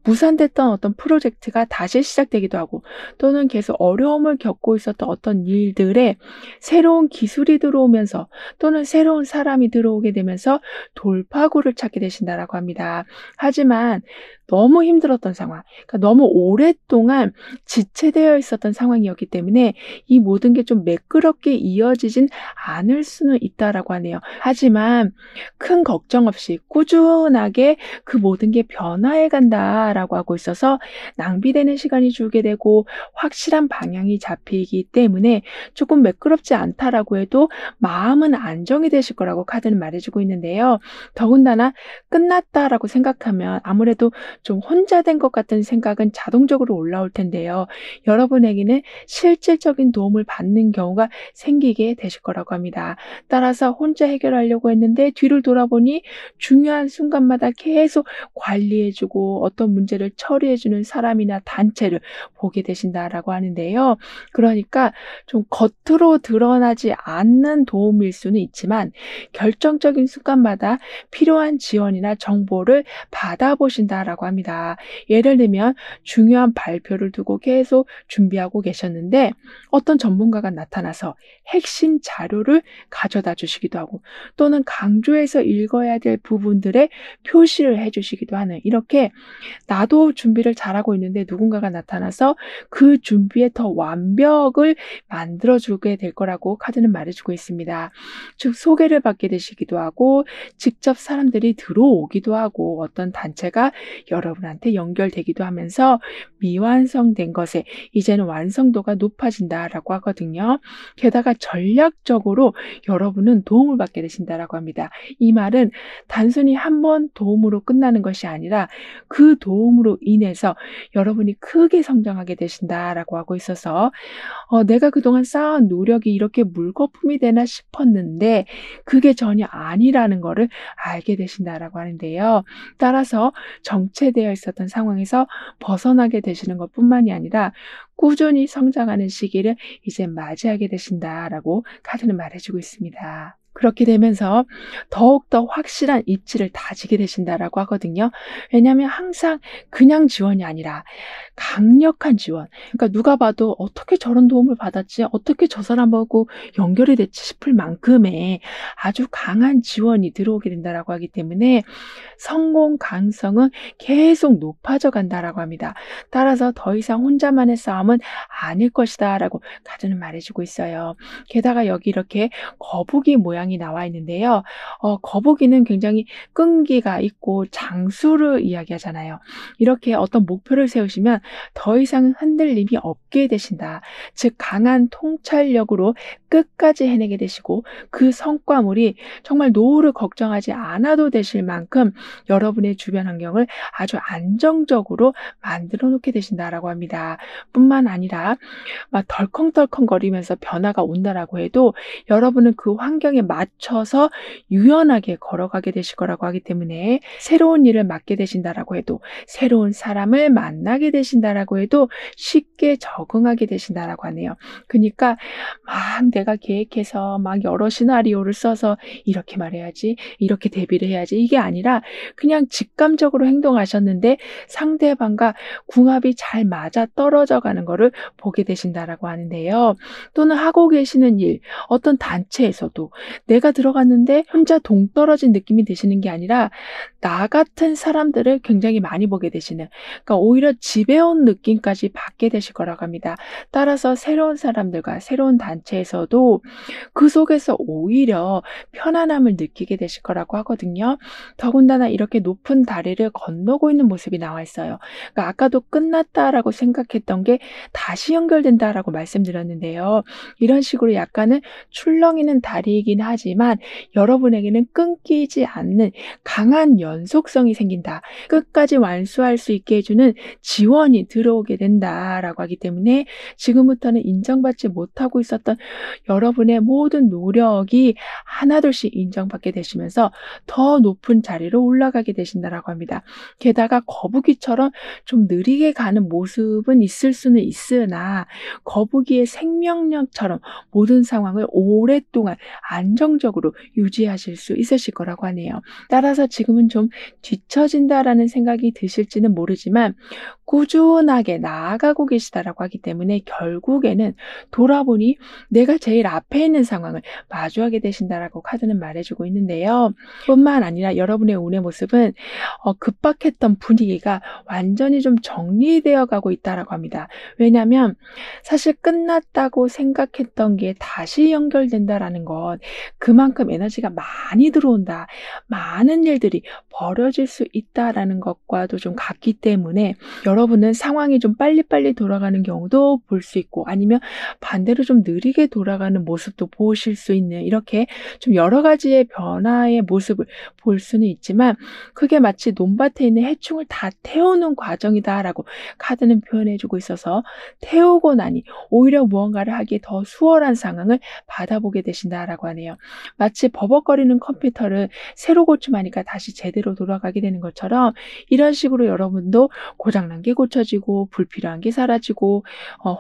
무산됐던 어떤 프로젝트가 다시 시작되기도 하고, 또는 계속 어려움을 겪고 있었던 어떤 일들에 새로운 기술이 들어오면서 또는 새로운 사람이 들어오게 되면서 돌파구를 찾게 되신다라고 합니다. 하지만 너무 힘들었던 상황, 그러니까 너무 오랫동안 지체되어 있었던 상황이었기 때문에 이 모든 게 좀 매끄럽게 이어지진 않을 수는 있다라고 하네요. 하지만 큰 걱정 없이 꾸준하게 그 모든 게 변화해 간다라고 하고 있어서 낭비되는 시간이 줄게 되고 확실한 방향이 잡히기 때문에 조금 매끄럽지 않다라고 해도 마음은 안정이 되실 거라고 카드는 말해주고 있는데요. 더군다나 끝났다라고 생각하면 아무래도 좀 혼자 된 것 같은 생각은 자동적으로 올라올 텐데요. 여러분에게는 실질적인 도움을 받는 경우가 생기게 되실 거라고 합니다. 따라서 혼자 해결하려고 했는데 뒤를 돌아보니 중요한 순간마다 계속 관리해주고 어떤 문제를 처리해주는 사람이나 단체를 보게 되신다라고 하는데요. 그러니까 좀 겉으로 드러나지 않는 도움일 수는 있지만 결정적인 순간마다 필요한 지원이나 정보를 받아보신다라고 합니다. 예를 들면 중요한 발표를 두고 계속 준비하고 계셨는데 어떤 전문가가 나타나서 핵심 자료를 가져다 주시기도 하고, 또는 강조해서 읽어야 될 부분들에 표시를 해 주시기도 하는, 이렇게 나도 준비를 잘하고 있는데 누군가가 나타나서 그 준비에 더 완벽을 만들어 주게 될 거라고 카드는 말해주고 있습니다. 즉 소개를 받게 되시기도 하고 직접 사람들이 들어오기도 하고 어떤 단체가 여러분한테 연결되기도 하면서 미완성된 것에 이제는 완성도가 높아진다라고 하거든요. 게다가 전략적으로 여러분은 도움을 받게 되신다라고 합니다. 이 말은 단순히 한 번 도움으로 끝나는 것이 아니라 그 도움으로 인해서 여러분이 크게 성장하게 되신다라고 하고 있어서 내가 그동안 쌓아온 노력이 이렇게 물거품이 되나 싶었는데 그게 전혀 아니라는 거를 알게 되신다라고 하는데요. 따라서 정체되어 있었던 상황에서 벗어나게 되시는 것뿐만이 아니라 꾸준히 성장하는 시기를 이제 맞이하게 되신다라고 카드는 말해주고 있습니다. 그렇게 되면서 더욱더 확실한 입지를 다지게 되신다라고 하거든요. 왜냐하면 항상 그냥 지원이 아니라 강력한 지원. 그러니까 누가 봐도 어떻게 저런 도움을 받았지? 어떻게 저 사람하고 연결이 됐지 싶을 만큼의 아주 강한 지원이 들어오게 된다라고 하기 때문에 성공 가능성은 계속 높아져 간다라고 합니다. 따라서 더 이상 혼자만의 싸움은 아닐 것이다라고 카드는 말해주고 있어요. 게다가 여기 이렇게 거북이 모양이 나와 있는데요. 거북이는 굉장히 끈기가 있고 장수를 이야기하잖아요. 이렇게 어떤 목표를 세우시면 더 이상 흔들림이 없게 되신다. 즉 강한 통찰력으로 끝까지 해내게 되시고 그 성과물이 정말 노후를 걱정하지 않아도 되실 만큼 여러분의 주변 환경을 아주 안정적으로 만들어 놓게 되신다라고 합니다. 뿐만 아니라 막 덜컹덜컹거리면서 변화가 온다라고 해도 여러분은 그 환경에 맞춰서 유연하게 걸어가게 되실 거라고 하기 때문에 새로운 일을 맡게 되신다라고 해도 새로운 사람을 만나게 되신다라고 해도 쉽게 적응하게 되신다라고 하네요. 그러니까 막 내가 계획해서 막 여러 시나리오를 써서 이렇게 말해야지, 이렇게 대비를 해야지 이게 아니라 그냥 직감적으로 행동하셨는데 상대방과 궁합이 잘 맞아떨어져 가는 거를 보게 되신다라고 하는데요. 또는 하고 계시는 일, 어떤 단체에서도 내가 들어갔는데 혼자 동떨어진 느낌이 드시는 게 아니라 나 같은 사람들을 굉장히 많이 보게 되시는, 그러니까 오히려 지배원 느낌까지 받게 되실 거라고 합니다. 따라서 새로운 사람들과 새로운 단체에서도 그 속에서 오히려 편안함을 느끼게 되실 거라고 하거든요. 더군다나 이렇게 높은 다리를 건너고 있는 모습이 나와 있어요. 그러니까 아까도 끝났다라고 생각했던 게 다시 연결된다라고 말씀드렸는데요. 이런 식으로 약간은 출렁이는 다리이긴 하지만 여러분에게는 끊기지 않는 강한 연속성이 생긴다. 끝까지 완수할 수 있게 해주는 지원이 들어오게 된다라고 하기 때문에 지금부터는 인정받지 못하고 있었던 여러분의 모든 노력이 하나둘씩 인정받게 되시면서 더 높은 자리로 올라가게 되신다라고 합니다. 게다가 거북이처럼 좀 느리게 가는 모습은 있을 수는 있으나 거북이의 생명력처럼 모든 상황을 오랫동안 안정적으로 유지하실 수 있으실 거라고 하네요. 따라서 지금은 좀 뒤처진다라는 생각이 드실지는 모르지만 꾸준하게 나아가고 계시다라고 하기 때문에 결국에는 돌아보니 내가 제일 앞에 있는 상황을 마주하게 되신다라고 카드는 말해주고 있는데요. 뿐만 아니라 여러분의 운의 모습은 급박했던 분위기가 완전히 좀 정리되어 가고 있다라고 합니다. 왜냐하면 사실 끝났다고 생각했던 게 다시 연결된다라는 건 그만큼 에너지가 많이 들어온다, 많은 일들이 벌어질 수 있다라는 것과도 좀 같기 때문에 여러분은 상황이 좀 빨리빨리 돌아가는 경우도 볼 수 있고 아니면 반대로 좀 느리게 돌아가는 모습도 보실 수 있는, 이렇게 좀 여러 가지의 변화의 모습을 볼 수는 있지만 그게 마치 논밭에 있는 해충을 다 태우는 과정이다라고 카드는 표현해주고 있어서 태우고 나니 오히려 무언가를 하기에 더 수월한 상황을 받아보게 되신다라고 하네요. 마치 버벅거리는 컴퓨터를 새로 고침하니까 다시 제대로 돌아가게 되는 것처럼 이런 식으로 여러분도 고장난 게 고쳐지고 불필요한 게 사라지고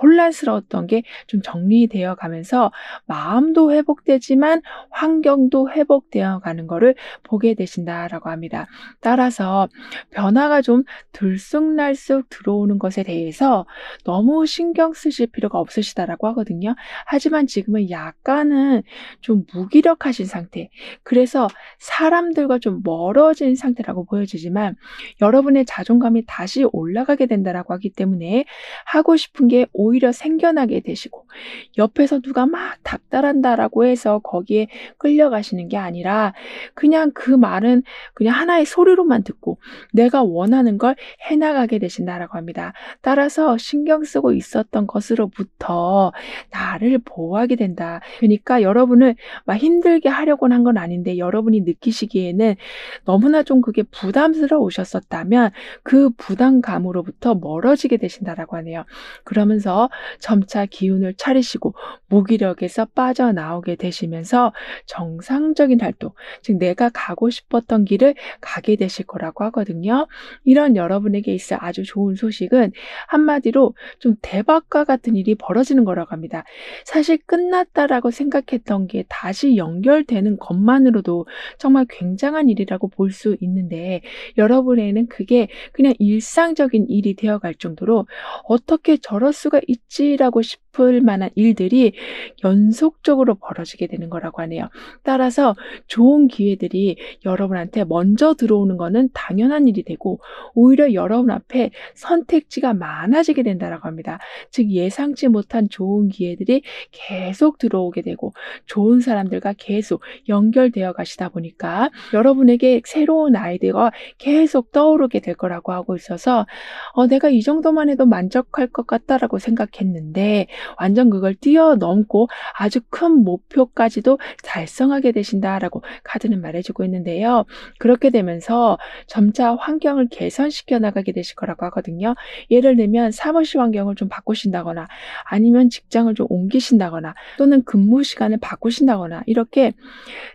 혼란스러웠던 게 좀 정리되어 가면서 마음도 회복되지만 환경도 회복되어 가는 거를 보게 되신다라고 합니다. 따라서 변화가 좀 들쑥날쑥 들어오는 것에 대해서 너무 신경 쓰실 필요가 없으시다라고 하거든요. 하지만 지금은 약간은 좀 무기력하신 상태, 그래서 사람들과 좀 멀어진 상태라고 보여지지만 여러분의 자존감이 다시 올라가게 된다라고 하기 때문에 하고 싶은 게 오히려 생겨나게 되시고 옆에서 누가 막 닥달한다라고 해서 거기에 끌려가시는 게 아니라 그냥 그 말은 그냥 하나의 소리로만 듣고 내가 원하는 걸 해나가게 되신다라고 합니다. 따라서 신경 쓰고 있었던 것으로부터 나를 보호하게 된다. 그러니까 여러분을 막 힘들게 하려고 한 건 아닌데 여러분이 느끼시기에는 너무나 좀 그게 부담스러우셨었다면 그 부담감으로부터 멀어지게 되신다라고 하네요. 그러면서 점차 기운을 차리시고 무기력에서 빠져나오게 되시면서 정상적인 활동, 즉 내가 가고 싶었던 길을 가게 되실 거라고 하거든요. 이런 여러분에게 있어 아주 좋은 소식은 한마디로 좀 대박과 같은 일이 벌어지는 거라고 합니다. 사실 끝났다라고 생각했던 게 다시 연결되는 것만으로도 정말 굉장한 일이라고 볼 수 있는데 여러분에게는 그게 그냥 일상적인 일이 되어갈 정도로 어떻게 저럴 수가 있지라고 싶을 만한 일들이 연속적으로 벌어지게 되는 거라고 하네요. 따라서 좋은 기회들이 여러분한테 먼저 들어오는 거는 당연한 일이 되고 오히려 여러분 앞에 선택지가 많아지게 된다라고 합니다. 즉 예상치 못한 좋은 기회들이 계속 들어오게 되고 좋은 사람들과 계속 연결되어 가시다 보니까 여러분에게 새로운 아이디어가 계속 떠오르게 될 거라고 하고 있어서 내가 이 정도만 해도 만족할 것 같다라고 생각했는데 완전 그걸 뛰어넘고 아주 큰 목표까지도 달성하게 되신다라고 카드는 말해주고 있는데요. 그렇게 되면서 점차 환경을 개선시켜 나가게 되실 거라고 하거든요. 예를 들면 사무실 환경을 좀 바꾸신다거나 아니면 직장을 좀 옮기신다거나 또는 근무 시간을 바꾸신다거나 이렇게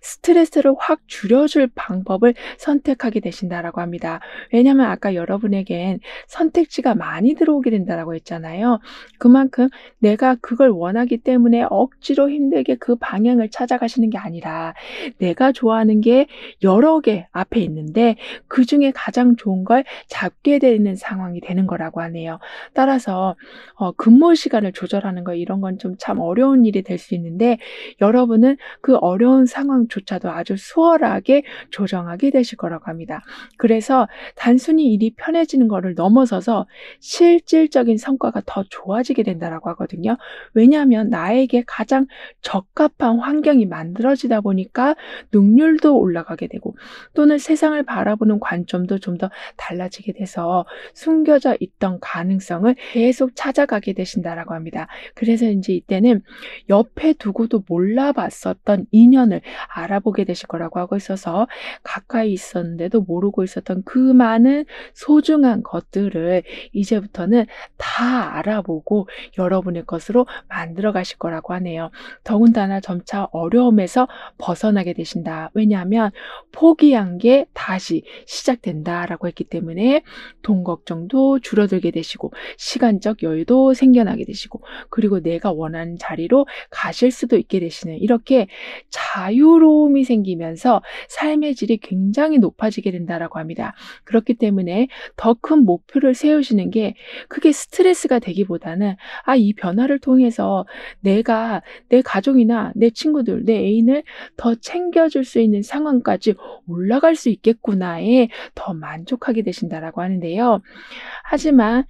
스트레스를 확 줄여줄 방법을 선택하게 되신다라고 합니다. 왜냐하면 아까 여러분에겐 선택지가 많이 들어오게 된다라고 했잖아요. 그만큼 내가 그걸 원하기 때문에 억지로 힘들게 그 방향을 찾아가시는 게 아니라 내가 좋아하는 게 여러 개 앞에 있는데 그중에 가장 좋은 걸 잡게 되는 상황이 되는 거라고 하네요. 따라서 근무 시간을 조절하는 거 이런 건 좀 참 어려운 일이 될 수 있는데 여러분은 그 어려운 상황조차도 아주 수월하게 조정하게 되실 거라고 합니다. 그래서 단순히 일이 편해지는 거를 넘어서서 실질적인 성과가 더 좋아지게 된다라고 하거든요. 왜냐하면 나에게 가장 적합한 환경이 만들어지다 보니까 능률도 올라가게 되고 또는 세상을 바라보는 관점도 좀 더 달라지게 돼서 숨겨져 있던 가능성을 계속 찾아가게 되신다라고 합니다. 그래서 이제 이때는 옆에 두고도 몰라봤었던 인연을 알아보게 되실 거라고 하고 있어서 가까이 있었는데도 모르고 있었던 그 많은 소중한 것들을 이제부터는 다 알아보고 여러분의 것으로 만들어 가실 거라고 하네요. 더군다나 점차 어려움에서 벗어나게 되신다. 왜냐하면 포기한 게 다시 시작된다라고 했기 때문에 돈 걱정도 줄어들게 되시고 시간적 여유도 생겨나게 되시고 그리고 내가 원하는 자리로 가실 수도 있게 되시는 이렇게 자유로움이 생기면서 삶의 질이 굉장히 높아지게 된다라고 합니다. 그렇기 때문에 더 큰 목표를 세우시는 게 그게 스트레스가 되기보다는 이 변화를 통해서 내가 내 가족이나 내 친구들, 내 애인을 더 챙겨줄 수 있는 상황까지 올라갈 수 있겠구나에 더 만족하게 되신다라고 하는데요. 하지만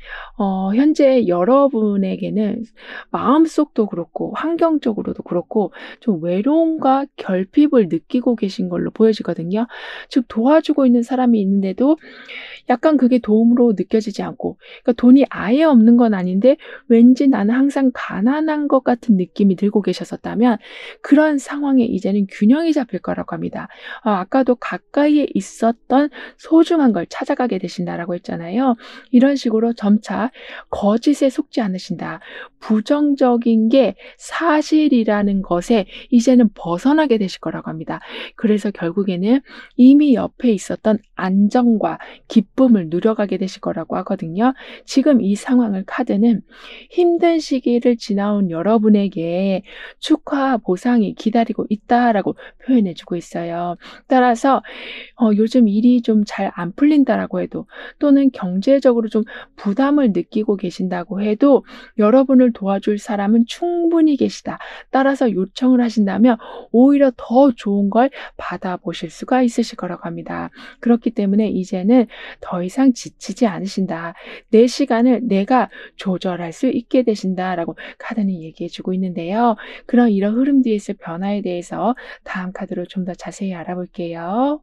현재 여러분에게는 마음속도 그렇고 환경적으로도 그렇고 좀 외로움과 결핍을 느끼고 계신 걸로 보여지거든요. 즉 도와주고 있는 사람이 있는데도 약간 그게 도움으로 느껴지지 않고 그러니까 돈이 아예 없는 건 아닌데 왠지 나는 항상 가난한 것 같은 느낌이 들고 계셨었다면 그런 상황에 이제는 균형이 잡힐 거라고 합니다. 아까도 가까이에 있었던 소중한 걸 찾아가게 되신다라고 했잖아요. 이런 식으로 점차 거짓에 속지 않으신다. 부정적인 게 사실이라는 것에 이제는 벗어나게 되실 거라고 합니다. 그래서 결국에는 이미 옆에 있었던 안정과 기쁨을 누려가게 되실 거라고 하거든요. 지금 이 상황을 카드는 힘든 시기를 지나온 여러분에게 축하와 보상이 기다리고 있다라고 표현해주고 있어요. 따라서 요즘 일이 좀 잘 안 풀린다라고 해도 또는 경제적으로 좀 부담을 느끼고 계신다고 해도 여러분을 도와줄 사람은 충분히 계시다. 따라서 요청을 하신다면 오히려 더 좋은 걸 받아보실 수가 있으실 거라고 합니다. 그렇기 때문에 이제는 더 이상 지치지 않으신다. 내 시간을 내가 조절할 수 있게 되신다라고 카드는 얘기해주고 있는데요. 그런 이런 흐름 뒤에서 변화에 대해서 다음 카드로 좀 더 자세히 알아볼게요.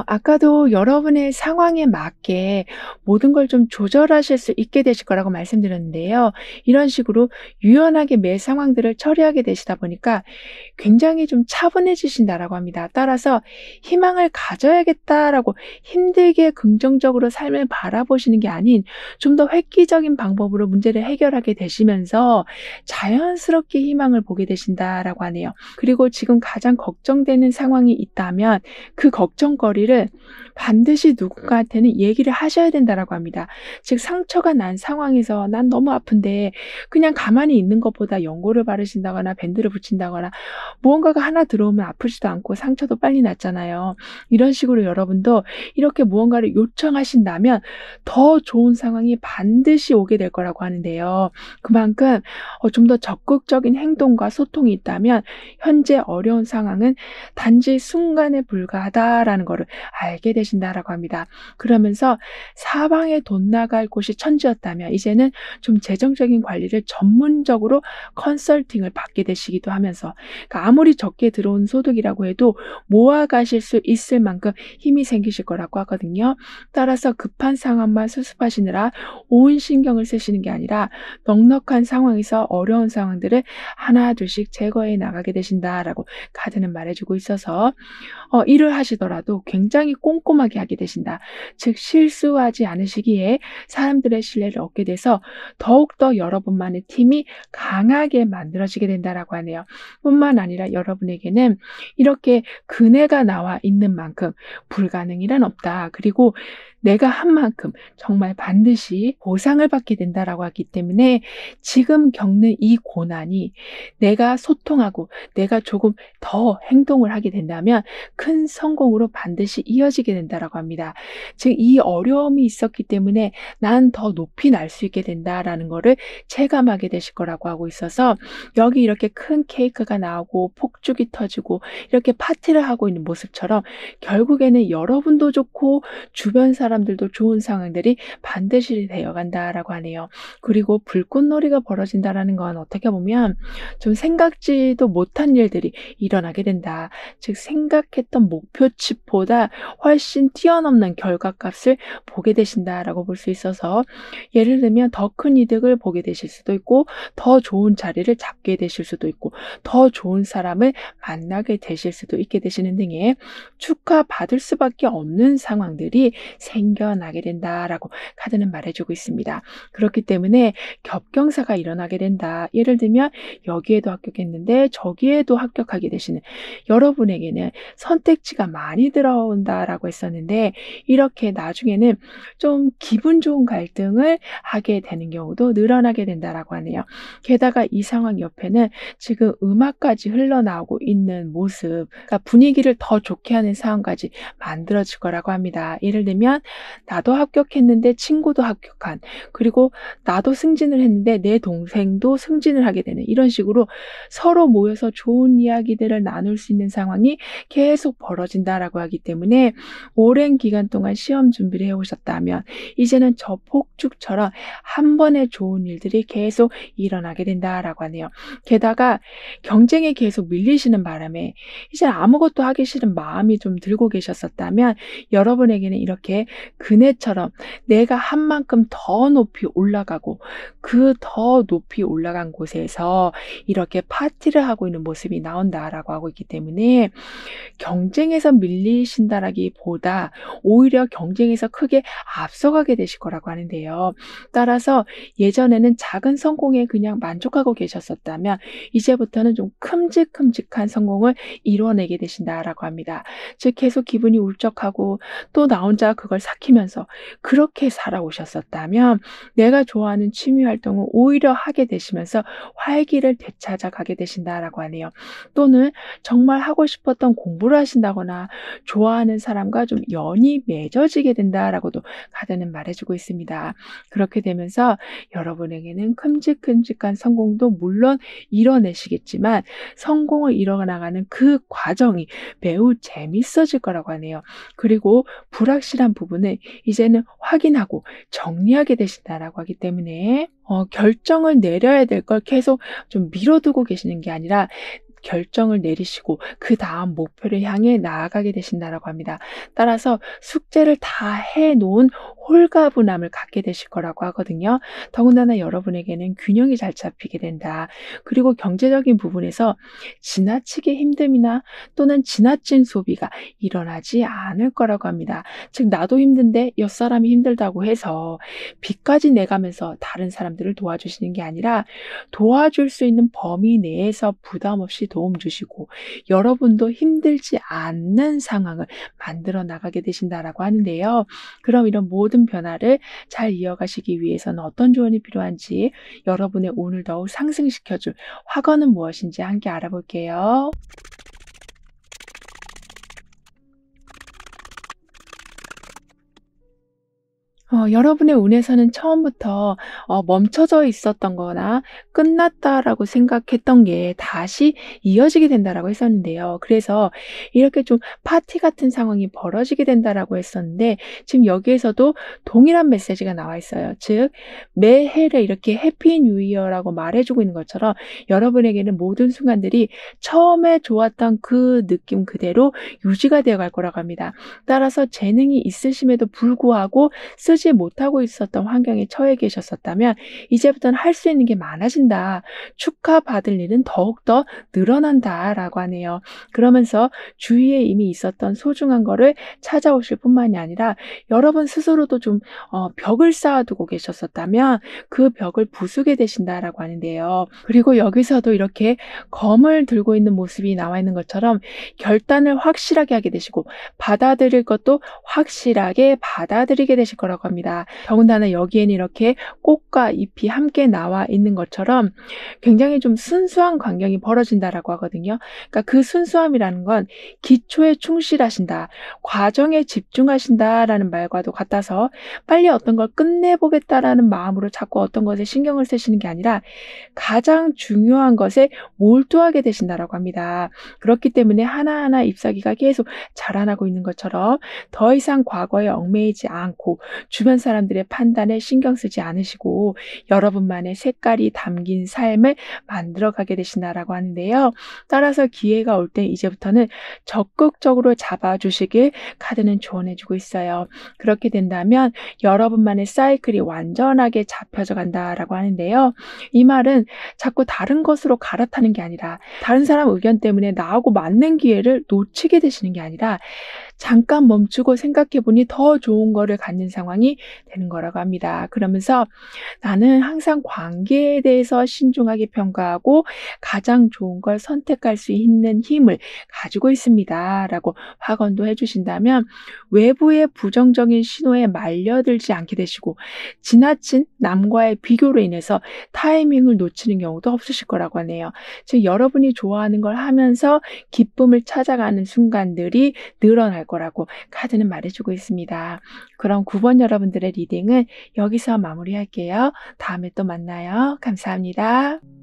아까도 여러분의 상황에 맞게 모든 걸 좀 조절하실 수 있게 되실 거라고 말씀드렸는데요. 이런 식으로 유연하게 매 상황들을 처리하게 되시다 보니까 굉장히 좀 차분해지신다라고 합니다. 따라서 희망을 가져야겠다라고 힘들게 긍정적으로 삶을 바라보시는 게 아닌 좀 더 획기적인 방법으로 문제를 해결하게 되시면서 자연스럽게 희망을 보게 되신다라고 하네요. 그리고 지금 가장 걱정되는 상황이 있다면 그 걱정거리를 반드시 누군가한테는 얘기를 하셔야 된다라고 합니다. 즉 상처가 난 상황에서 난 너무 아픈데 그냥 가만히 있는 것보다 연고를 바르신다거나 밴드를 붙인다거나 무언가가 하나 들어오면 아프지도 않고 상처도 빨리 낫잖아요. 이런 식으로 여러분도 이렇게 무언가를 요청하신다면 더 좋은 상황이 반드시 오게 될 거라고 하는데요. 그만큼 좀 더 적극적인 행동과 소통이 있다면 현재 어려운 상황은 단지 순간에 불과하다라는 거를 알게 되신다라고 합니다. 그러면서 사방에 돈 나갈 곳이 천지였다면 이제는 좀 재정적인 관리를 전문적으로 컨설팅을 받게 되시기도 하면서, 그러니까 아무리 적게 들어온 소득이라고 해도 모아 가실 수 있을 만큼 힘이 생기실 거라고 하거든요. 따라서 급한 상황만 수습하시느라 온 신경을 쓰시는 게 아니라 넉넉한 상황에서 어려운 상황들을 하나둘씩 제거해 나가게 되신다라고 카드는 말해주고 있어서, 일을 하시더라도 굉장히 꼼꼼하게 하게 되신다. 즉 실수하지 않으시기에 사람들의 신뢰를 얻게 돼서 더욱더 여러분만의 팀이 강하게 만들어지게 된다라고 하네요. 뿐만 아니라 여러분에게는 이렇게 그네가 나와 있는 만큼 불가능이란 없다. 그리고 내가 한 만큼 정말 반드시 보상을 받게 된다라고 하기 때문에 지금 겪는 이 고난이 내가 소통하고 내가 조금 더 행동을 하게 된다면 큰 성공으로 반드시 이어지게 된다라고 합니다. 즉 이 어려움이 있었기 때문에 난 더 높이 날 수 있게 된다라는 거를 체감하게 되실 거라고 하고 있어서, 여기 이렇게 큰 케이크가 나오고 폭죽이 터지고 이렇게 파티를 하고 있는 모습처럼 결국에는 여러분도 좋고 주변 사람들도 좋은 상황들이 반드시 되어간다라고 하네요. 그리고 불꽃놀이가 벌어진다라는 건 어떻게 보면 좀 생각지도 못한 일들이 일어나게 된다. 즉 생각했던 목표치보다 훨씬 뛰어넘는 결과값을 보게 되신다라고 볼 수 있어서, 예를 들면 더 큰 이득을 보게 되실 수도 있고 더 좋은 자리를 잡게 되실 수도 있고 더 좋은 사람을 만나게 되실 수도 있게 되시는 등의 축하받을 수밖에 없는 상황들이 생겨나게 된다라고 카드는 말해주고 있습니다. 그렇기 때문에 겹경사가 일어나게 된다. 예를 들면 여기에도 합격했는데 저기에도 합격하게 되시는, 여러분에게는 선택지가 많이 들어온다라고 했었는데 이렇게 나중에는 좀 기분 좋은 갈등을 하게 되는 경우도 늘어나게 된다라고 하네요. 게다가 이 상황 옆에는 지금 음악까지 흘러나오고 있는 모습, 그러니까 분위기를 더 좋게 하는 상황까지 만들어질 거라고 합니다. 예를 들면 나도 합격했는데 친구도 합격한, 그리고 나도 승진을 했는데 내 동생도 승진을 하게 되는, 이런 식으로 서로 모여서 좋은 이야기들을 나눌 수 있는 상황이 계속 벌어진다라고 하기 때문에 오랜 기간 동안 시험 준비를 해오셨다면 이제는 저 폭죽처럼 한 번에 좋은 일들이 계속 일어나게 된다라고 하네요. 게다가 경쟁에 계속 밀리시는 바람에 이제 아무것도 하기 싫은 마음이 좀 들고 계셨었다면 여러분에게는 이렇게 그네처럼 내가 한 만큼 더 높이 올라가고 그 더 높이 올라간 곳에서 이렇게 파티를 하고 있는 모습이 나온다라고 하고 있기 때문에 경쟁에서 밀리신다라기보다 오히려 경쟁에서 크게 앞서가게 되실 거라고 하는데요. 따라서 예전에는 작은 성공에 그냥 만족하고 계셨었다면 이제부터는 좀 큼직큼직한 성공을 이뤄내게 되신다라고 합니다. 즉 계속 기분이 울적하고 또 나 혼자 그걸 삭히면서 그렇게 살아오셨었다면 내가 좋아하는 취미 활동을 오히려 하게 되시면서 활기를 되찾아 가게 되신다라고 하네요. 또는 정말 하고 싶었던 공부를 하신다거나 좋아하는 사람과 좀 연이 맺어지게 된다라고도 카드는 말해주고 있습니다. 그렇게 되면서 여러분에게는 큼직큼직한 성공도 물론 이뤄내시겠지만 성공을 이뤄나가는 그 과정이 매우 재밌어질 거라고 하네요. 그리고 불확실한 부분을 이제는 확인하고 정리하게 되신다라고 하기 때문에 결정을 내려야 될 걸 계속 좀 미뤄두고 계시는 게 아니라 결정을 내리시고 그 다음 목표를 향해 나아가게 되신다라고 합니다. 따라서 숙제를 다 해놓은 홀가분함을 갖게 되실 거라고 하거든요. 더군다나 여러분에게는 균형이 잘 잡히게 된다. 그리고 경제적인 부분에서 지나치게 힘듦이나 또는 지나친 소비가 일어나지 않을 거라고 합니다. 즉 나도 힘든데 옆사람이 힘들다고 해서 빚까지 내가면서 다른 사람들을 도와주시는 게 아니라 도와줄 수 있는 범위 내에서 부담 없이 도움 주시고 여러분도 힘들지 않는 상황을 만들어 나가게 되신다라고 하는데요. 그럼 이런 모든 변화를 잘 이어가시기 위해서는 어떤 조언이 필요한지, 여러분의 운을 더욱 상승시켜줄 화건은 무엇인지 함께 알아볼게요. 여러분의 운에서는 처음부터 멈춰져 있었던 거나 끝났다라고 생각했던 게 다시 이어지게 된다라고 했었는데요. 그래서 이렇게 좀 파티 같은 상황이 벌어지게 된다라고 했었는데 지금 여기에서도 동일한 메시지가 나와 있어요. 즉 매해를 이렇게 해피 뉴 이어라고 말해 주고 있는 것처럼 여러분에게는 모든 순간들이 처음에 좋았던 그 느낌 그대로 유지가 되어 갈 거라고 합니다. 따라서 재능이 있으심에도 불구하고 쓰지 못하고 있었던 환경에 처해 계셨었다면 이제부터는 할 수 있는 게 많아진다. 축하받을 일은 더욱더 늘어난다라고 하네요. 그러면서 주위에 이미 있었던 소중한 거를 찾아오실 뿐만이 아니라 여러분 스스로도 좀 벽을 쌓아두고 계셨었다면 그 벽을 부수게 되신다라고 하는데요. 그리고 여기서도 이렇게 검을 들고 있는 모습이 나와 있는 것처럼 결단을 확실하게 하게 되시고 받아들일 것도 확실하게 받아들이게 되실 거라고 합니다. 더군다나 여기에는 이렇게 꽃과 잎이 함께 나와 있는 것처럼 굉장히 좀 순수한 광경이 벌어진다라고 하거든요. 그러니까 그 순수함이라는 건 기초에 충실하신다, 과정에 집중하신다라는 말과도 같아서 빨리 어떤 걸 끝내보겠다라는 마음으로 자꾸 어떤 것에 신경을 쓰시는 게 아니라 가장 중요한 것에 몰두하게 되신다라고 합니다. 그렇기 때문에 하나하나 잎사귀가 계속 자라나고 있는 것처럼 더 이상 과거에 얽매이지 않고 주변 사람들의 판단에 신경 쓰지 않으시고 여러분만의 색깔이 담긴 삶을 만들어가게 되신다라고 하는데요. 따라서 기회가 올 때 이제부터는 적극적으로 잡아주시길 카드는 조언해주고 있어요. 그렇게 된다면 여러분만의 사이클이 완전하게 잡혀져 간다라고 하는데요. 이 말은 자꾸 다른 것으로 갈아타는 게 아니라 다른 사람 의견 때문에 나하고 맞는 기회를 놓치게 되시는 게 아니라 잠깐 멈추고 생각해 보니 더 좋은 거를 갖는 상황이 되는 거라고 합니다. 그러면서 나는 항상 관계에 대해서 신중하게 평가하고 가장 좋은 걸 선택할 수 있는 힘을 가지고 있습니다. 라고 확언도 해주신다면 외부의 부정적인 신호에 말려들지 않게 되시고 지나친 남과의 비교로 인해서 타이밍을 놓치는 경우도 없으실 거라고 하네요. 즉 여러분이 좋아하는 걸 하면서 기쁨을 찾아가는 순간들이 늘어날 거라고 카드는 말해주고 있습니다. 그럼 9번 여러분들의 리딩은 여기서 마무리할게요. 다음에 또 만나요. 감사합니다.